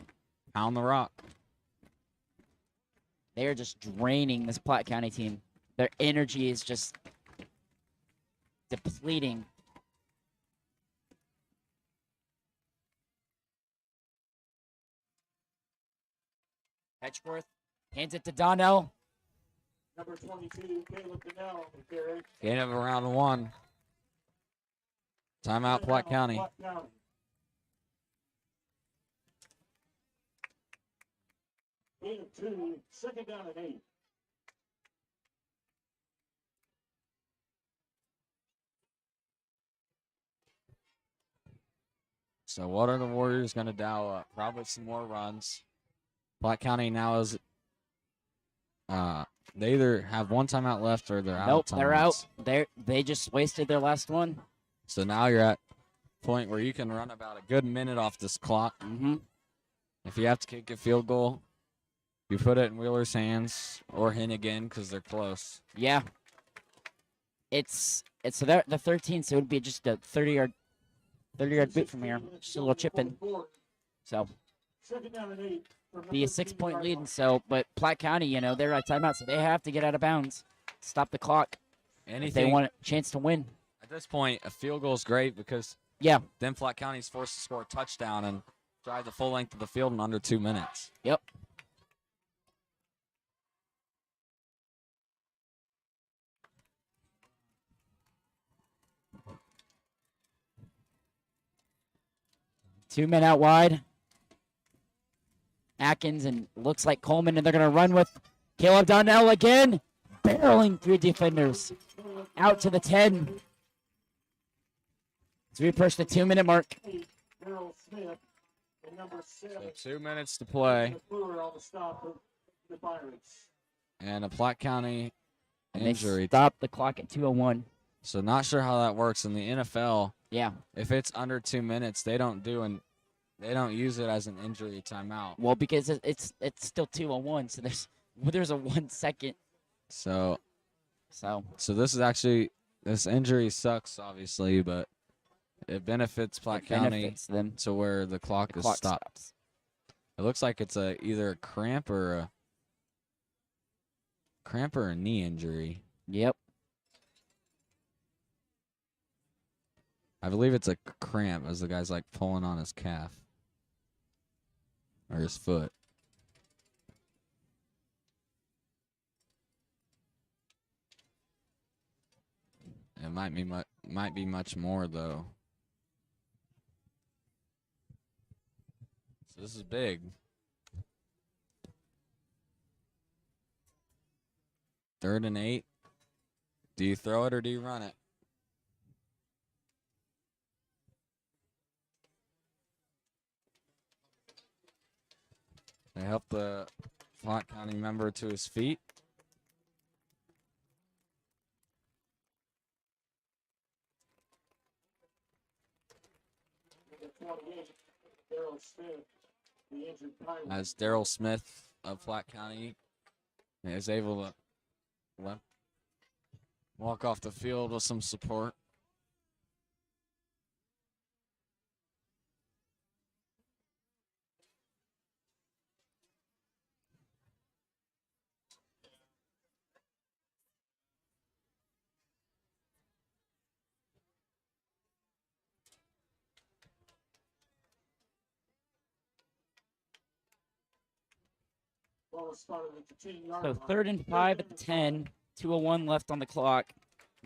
pound the rock. They are just draining this Platte County team. Their energy is just depleting. Hedgeworth hands it to Donnell. Number 22, Caleb Donnell on the carry. Gain of around 1. Timeout, Platte County. Platte County. Gain of 2, second down and 8. So what are the Warriors going to dial up? Probably some more runs. Platte County now is they either have 1 timeout left or they're out. Nope, of they're timeouts. out. They just wasted their last one. So now you're at a point where you can run about a good minute off this clock. Mm-hmm. If you have to kick a field goal, you put it in Wheeler's hands or Hennigan because they're close. Yeah. It's so they're the 13, so it would be just a 30-yard boot from here. Just a little chip in. So Second down and 8. be a 6-point lead. And so, but Platte County, they're at timeout, so they have to get out of bounds, stop the clock if they want a chance to win. At this point, a field goal is great because Yeah. then Platte County is forced to score a touchdown and drive the full length of the field in under 2 minutes. Yep. Two men out wide. Atkins and looks like Coleman, and they're going to run with Caleb Donnell again. Barreling through defenders. Out to the 10. As we approach the 2-minute mark. Darrell Smith and number 7. So 2 minutes to play. On the stop of the Pirates. And a Platte County And injury. they stop the clock at 2:01. So not sure how that works in the NFL. Yeah. If it's under 2 minutes, they don't use it as an injury timeout. Well, because it's still 2:01, so there's a 1 second. So So this injury sucks, obviously, but it benefits Platte it County benefits them. to where the clock The is clock stopped. stops. It looks like it's either a cramp or a knee injury. Yep. I believe it's a cramp as the guy's like pulling on his calf or his foot. It might be much more though. So this is big. 3rd and 8. Do you throw it or do you run it? They help the Platte County member to his feet. As Daryl Smith of Platte County is able to walk off the field with some support. So 3rd and 5 at the 10. 2:01 left on the clock.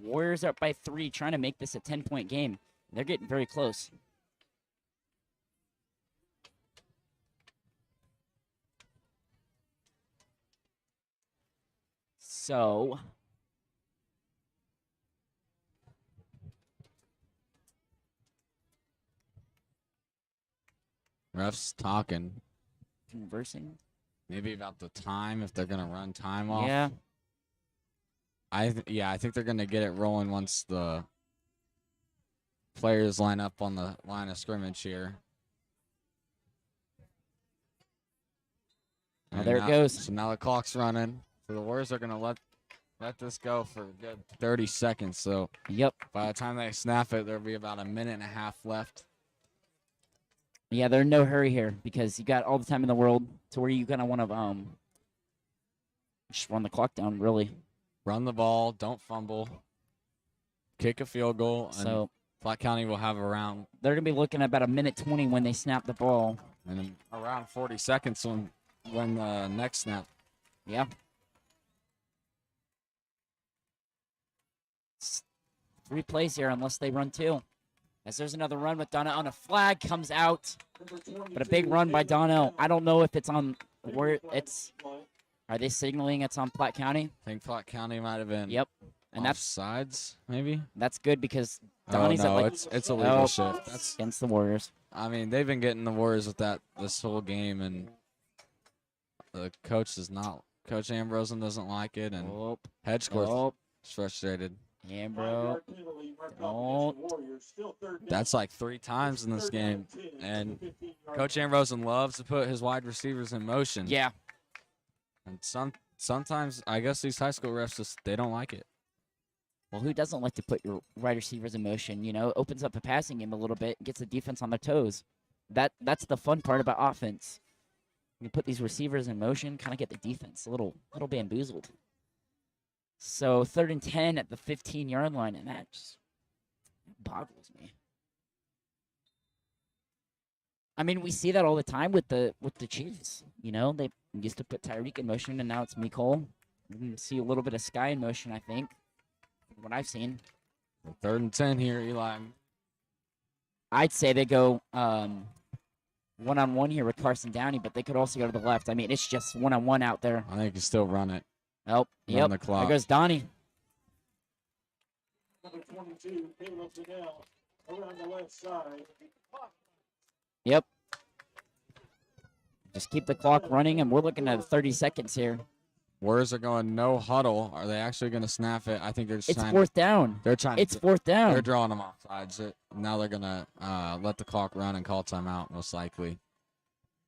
Warriors up by 3, trying to make this a 10-point game. They're getting very close. So Refs talking. conversing. Maybe about the time, if they're going to run time off. Yeah. I think they're going to get it rolling once the players line up on the line of scrimmage here. Oh, there it goes. So now the clock's running. So the Warriors are going to let this go for a good 30 seconds. So Yep. by the time they snap it, there'll be about a minute and a half left. Yeah, they're in no hurry here because you got all the time in the world to where you're going to want to just run the clock down, really. Run the ball, don't fumble, kick a field goal, and So Platte County will have around they're going to be looking at about a minute 20 when they snap the ball. and around 40 seconds when the next snap. Yeah. Three plays here unless they run 2. As there's another run with Donnell on a flag comes out, but a big run by Donnell. I don't know if it's on where it's. Are they signaling it's on Platte County? I think Platte County might have been. Yep, and that's sides maybe. That's good because Oh Donnie's no, at like it's a legal shift. That's against the Warriors. I mean they've been getting the Warriors with that this whole game, and the coach does not. Coach Ambrosen doesn't like it, and head coach is frustrated. Ambro, don't. That's like 3 times in this game, and Coach Ambrosen loves to put his wide receivers in motion. Yeah. And sometimes I guess these high school refs just they don't like it. Well, who doesn't like to put your wide receivers in motion? You know, opens up the passing game a little bit, gets the defense on their toes. That's the fun part about offense. You put these receivers in motion, kind of get the defense a little bamboozled. So 3rd and 10 at the 15-yard line, and that just boggles me. I mean, we see that all the time with the Chiefs. You know, they used to put Tyreek in motion, and now it's Mecole. We see a little bit of Sky in motion, I think, from what I've seen. 3rd and 10 here, Eli. I'd say they go one-on-one here with Carson Downey, but they could also go to the left. I mean, it's just one-on-one out there. I think you still run it. Oh, yep. The clock. There goes Donnie. Number 22, Caleb Liddell, around the left side. Yep. Just keep the clock running, and we're looking at 30 seconds here. Warriors are going no huddle. Are they actually going to snap it? I think they're just It's trying. 4th down. They're trying. It's 4th down. They're drawing them off sides. Now they're going to let the clock run and call timeout, most likely.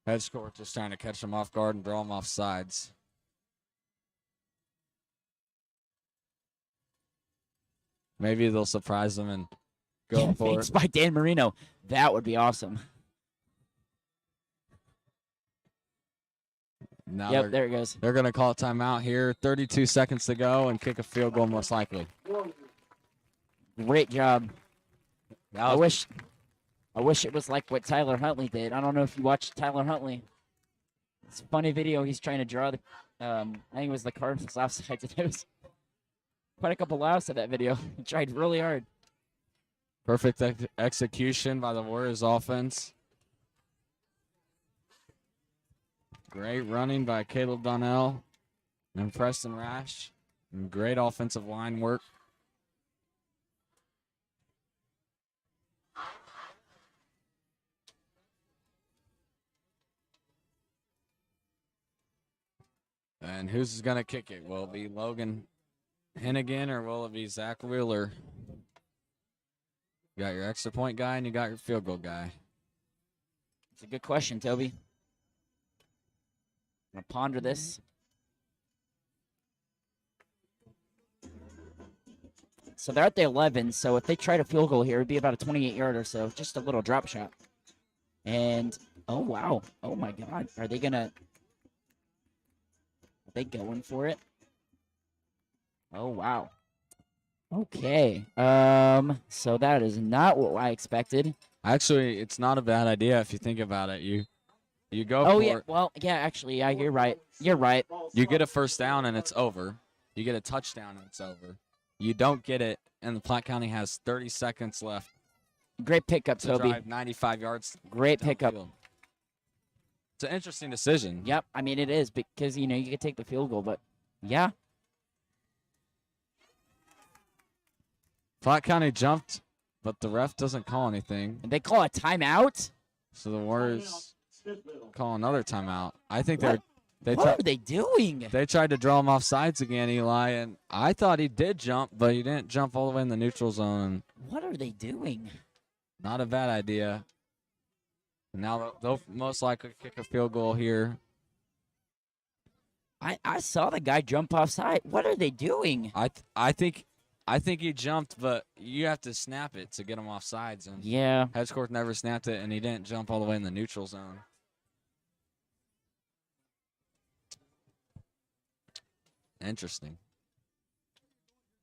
Head coach just trying to catch them off guard and draw them off sides. Maybe they'll surprise them and go for Thanks it. by Dan Marino. That would be awesome. Now Yep, there it goes. They're going to call a timeout here. 32 seconds to go and kick a field goal, most likely. Great job. I wish it was like what Tyler Huntley did. I don't know if you watched Tyler Huntley. It's a funny video. He's trying to draw the, I think it was the Cardinals offside. It was quite a couple laughs at that video. He tried really hard. Perfect execution by the Warriors offense. Great running by Caleb Donnell and Preston Rash. And great offensive line work. And who's going to kick it? Will it be Logan Hennigan or will it be Zach Wheeler? You got your extra point guy and you got your field goal guy. It's a good question, Toby. I'm going to ponder this. So they're at the 11, so if they try to field goal here, it would be about a 28-yard or so, just a little drop shot. And, oh, wow. Oh, my God. Are they going for it? Oh, wow. Okay. So that is not what I expected. Actually, it's not a bad idea if you think about it. You go for yeah. it. Well, yeah, actually, yeah, you're right. You're right. You get a first down and it's over. You get a touchdown and it's over. You don't get it, and the Platte County has 30 seconds left. Great pickup, to Toby. drive 95 yards. Great pickup. Downfield. It's an interesting decision. Yep, I mean, it is because, you could take the field goal, but yeah. Platte County jumped, but the ref doesn't call anything. And they call a timeout? So the Warriors call another timeout. I think What are they doing? They tried to draw him off sides again, Eli, and I thought he did jump, but he didn't jump all the way in the neutral zone. What are they doing? Not a bad idea. Now they'll most likely kick a field goal here. I saw the guy jump offside. What are they doing? I think he jumped, but you have to snap it to get him off sides. And Yeah. Hedgecourt never snapped it, and he didn't jump all the way in the neutral zone. Interesting.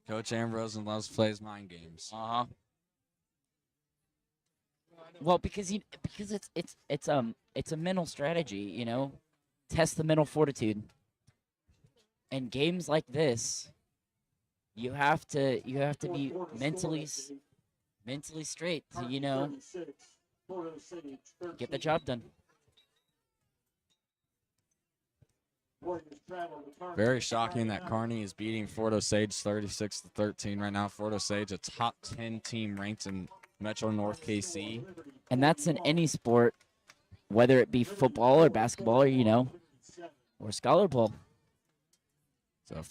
Coach Ambrose loves to play his mind games. Uh-huh. Well, because it's a mental strategy, Test the mental fortitude. And games like this, you have to be mentally straight to, get the job done. Very shocking that Kearney is beating Fort Osage 36-13 right now. Fort Osage, a top 10 team ranked in Metro North KC. And that's in any sport, whether it be football or basketball or, or Scholar Bowl. So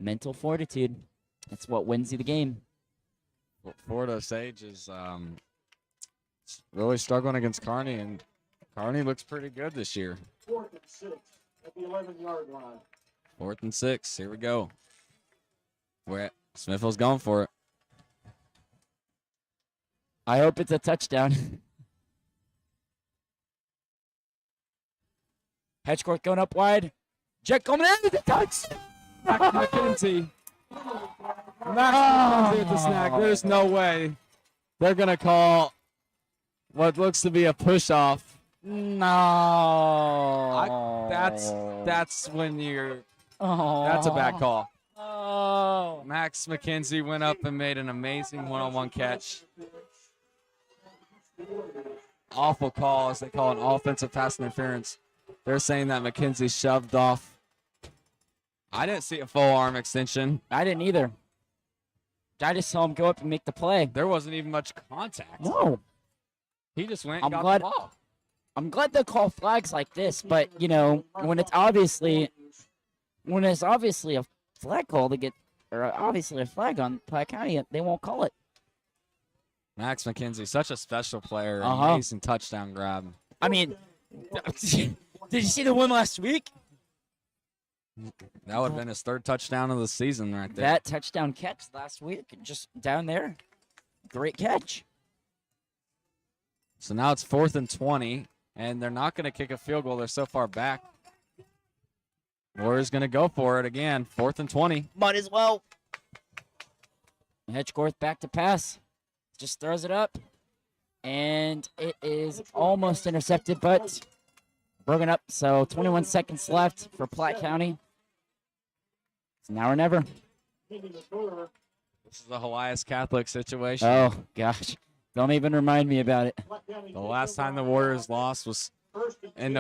Mental fortitude. That's what wins you the game. Fort Osage is really struggling against Kearney, and Kearney looks pretty good this year. 4th and 6 at the 11-yard line. 4th and 6. Here we go. Smithville's going for it. I hope it's a touchdown. Hedgecourt going up wide. Jet coming in with the touch. McKenzie. McKenzie with the snack. There's no way they're going to call what looks to be a push-off. No. That's when you're. Oh. That's a bad call. Oh. Max McKenzie went up and made an amazing one-on-one catch. Awful call as they call an offensive pass interference. They're saying that McKenzie shoved off. I didn't see a full arm extension. I didn't either. I just saw him go up and make the play. There wasn't even much contact. No. He just went and got the ball. I'm glad they call flags like this, but when it's obviously a flag call obviously a flag on Platte County, they won't call it. Max McKenzie, such a special player, amazing touchdown grab. I mean, did you see the one last week? That would have been his 3rd touchdown of the season right there. That touchdown catch last week, just down there, great catch. So now it's 4th and 20, and they're not going to kick a field goal. They're so far back. Warriors going to go for it again. 4th and 20. Might as well. Hedgecourt back to pass. Just throws it up. And it is almost intercepted, but broken up. So 21 seconds left for Platte County. It's now or never. This is the Helias Catholic situation. Oh, gosh. Don't even remind me about it. The last time the Warriors lost was in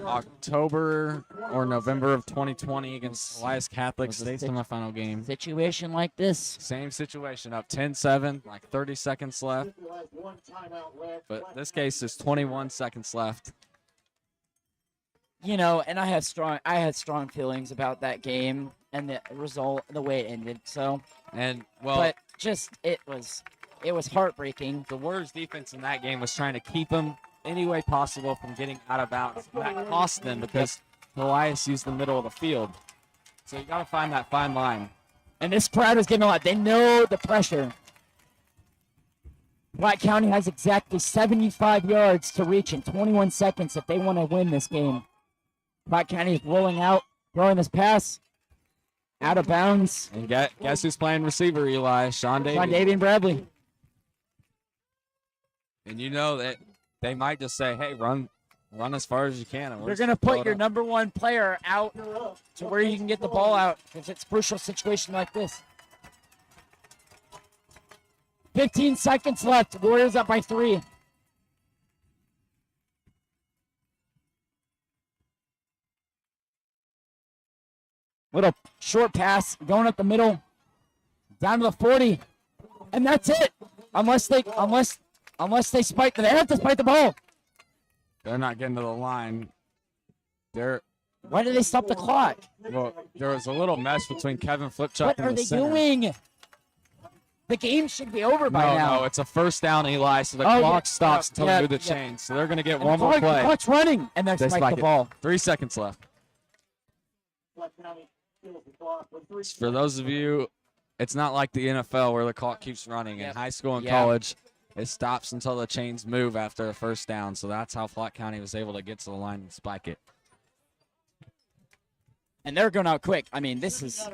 October or November of 2020 against Helias Catholic state semifinal game. Situation like this. Same situation, up 10-7, like 30 seconds left. But this case is 21 seconds left. You know, and I had strong feelings about that game and the result, the way it ended. So, but just it was heartbreaking. The Warriors defense in that game was trying to keep them any way possible from getting out of bounds. That cost them because Helias used the middle of the field. So you got to find that fine line. And this crowd is getting a lot. They know the pressure. Platte County has exactly 75 yards to reach in 21 seconds if they want to win this game. Platte County is rolling out, throwing this pass out of bounds. And guess who's playing receiver, Eli? Sean Davian. Davian Bradley. And you know that they might just say, hey, run as far as you can. And They're going to put your number one player out to where you can get the ball out because it's a crucial situation like this. 15 seconds left. Warriors up by 3. Little short pass going up the middle, down to the 40, and that's it. Unless they spike, they have to spike the ball. They're not getting to the line. Why did they stop the clock? Well, there was a little mess between Kevin Flipchuck What and are the they center. doing? The game should be over by now. No, it's a first down, Eli, so the clock stops until they move the chain. So they're going to get one more play. The clock's running, and they spike the ball. 3 seconds left. For those of you, it's not like the NFL where the clock keeps running. In high school and college, it stops until the chains move after a first down. So that's how Platte County was able to get to the line and spike it. And they're going out quick. I mean, this is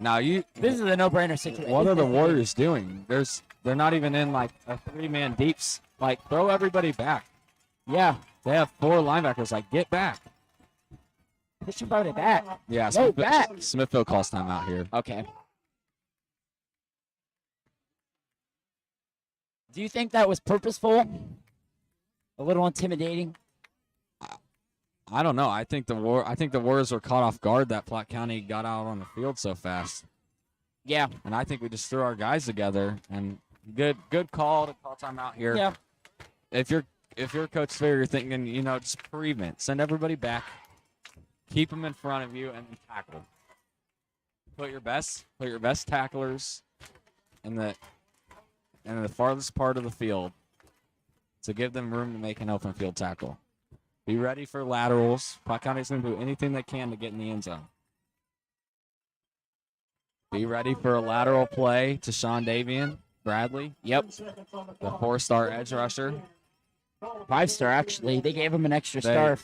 Now this is a no-brainer situation. What are the Warriors doing? They're not even in like a 3-man deeps. Like, throw everybody back. Yeah. They have 4 linebackers. Like, get back. Push everybody back. Yeah, Smithville calls timeout here. Okay. Do you think that was purposeful? A little intimidating? I don't know. I think the Warriors were caught off guard that Platte County got out on the field so fast. Yeah. And I think we just threw our guys together and good call to call timeout here. Yeah. If you're Coach Fair, you're thinking, just prevent. Send everybody back. Keep them in front of you and tackle. Put your best tacklers in the farthest part of the field to give them room to make an open field tackle. Be ready for laterals. Platte County's going to do anything they can to get in the end zone. Be ready for a lateral play to Sean Davian Bradley. Yep. The 4-star edge rusher. 5-star, actually. They gave him an extra star.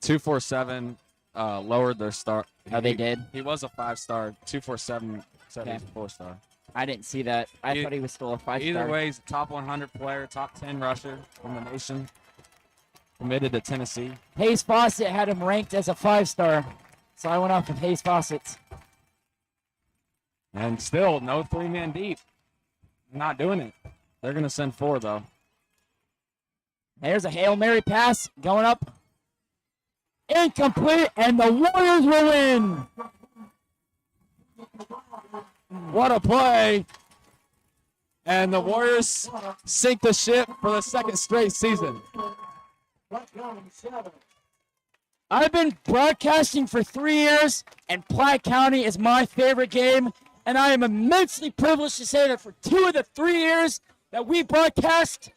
247 lowered their star. Oh, they did? He was a 5-star. 247 said he's a 4-star. I didn't see that. I thought he was still a 5-star. Either way, he's a top 100 player, top 10 rusher in the nation. Committed to Tennessee. Hayes Fawcett had him ranked as a 5-star, so I went off with Hayes Fawcett's. And still, no 3-man deep. Not doing it. They're going to send 4, though. There's a Hail Mary pass going up. Incomplete, and the Warriors will win. What a play. And the Warriors sink the ship for the second straight season. I've been broadcasting for 3 years, and Platte County is my favorite game, and I am immensely privileged to say that for 2 of the 3 years that we broadcast,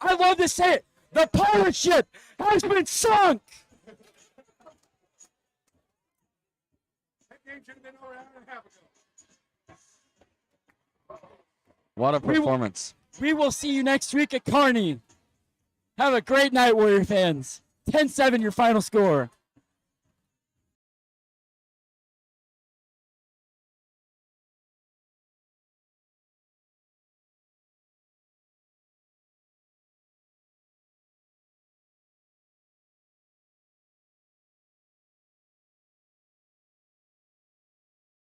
I love to say it, the pirate ship has been sunk. What a performance. We will see you next week at Kearney. Have a great night, Warrior fans. 10-7 your final score.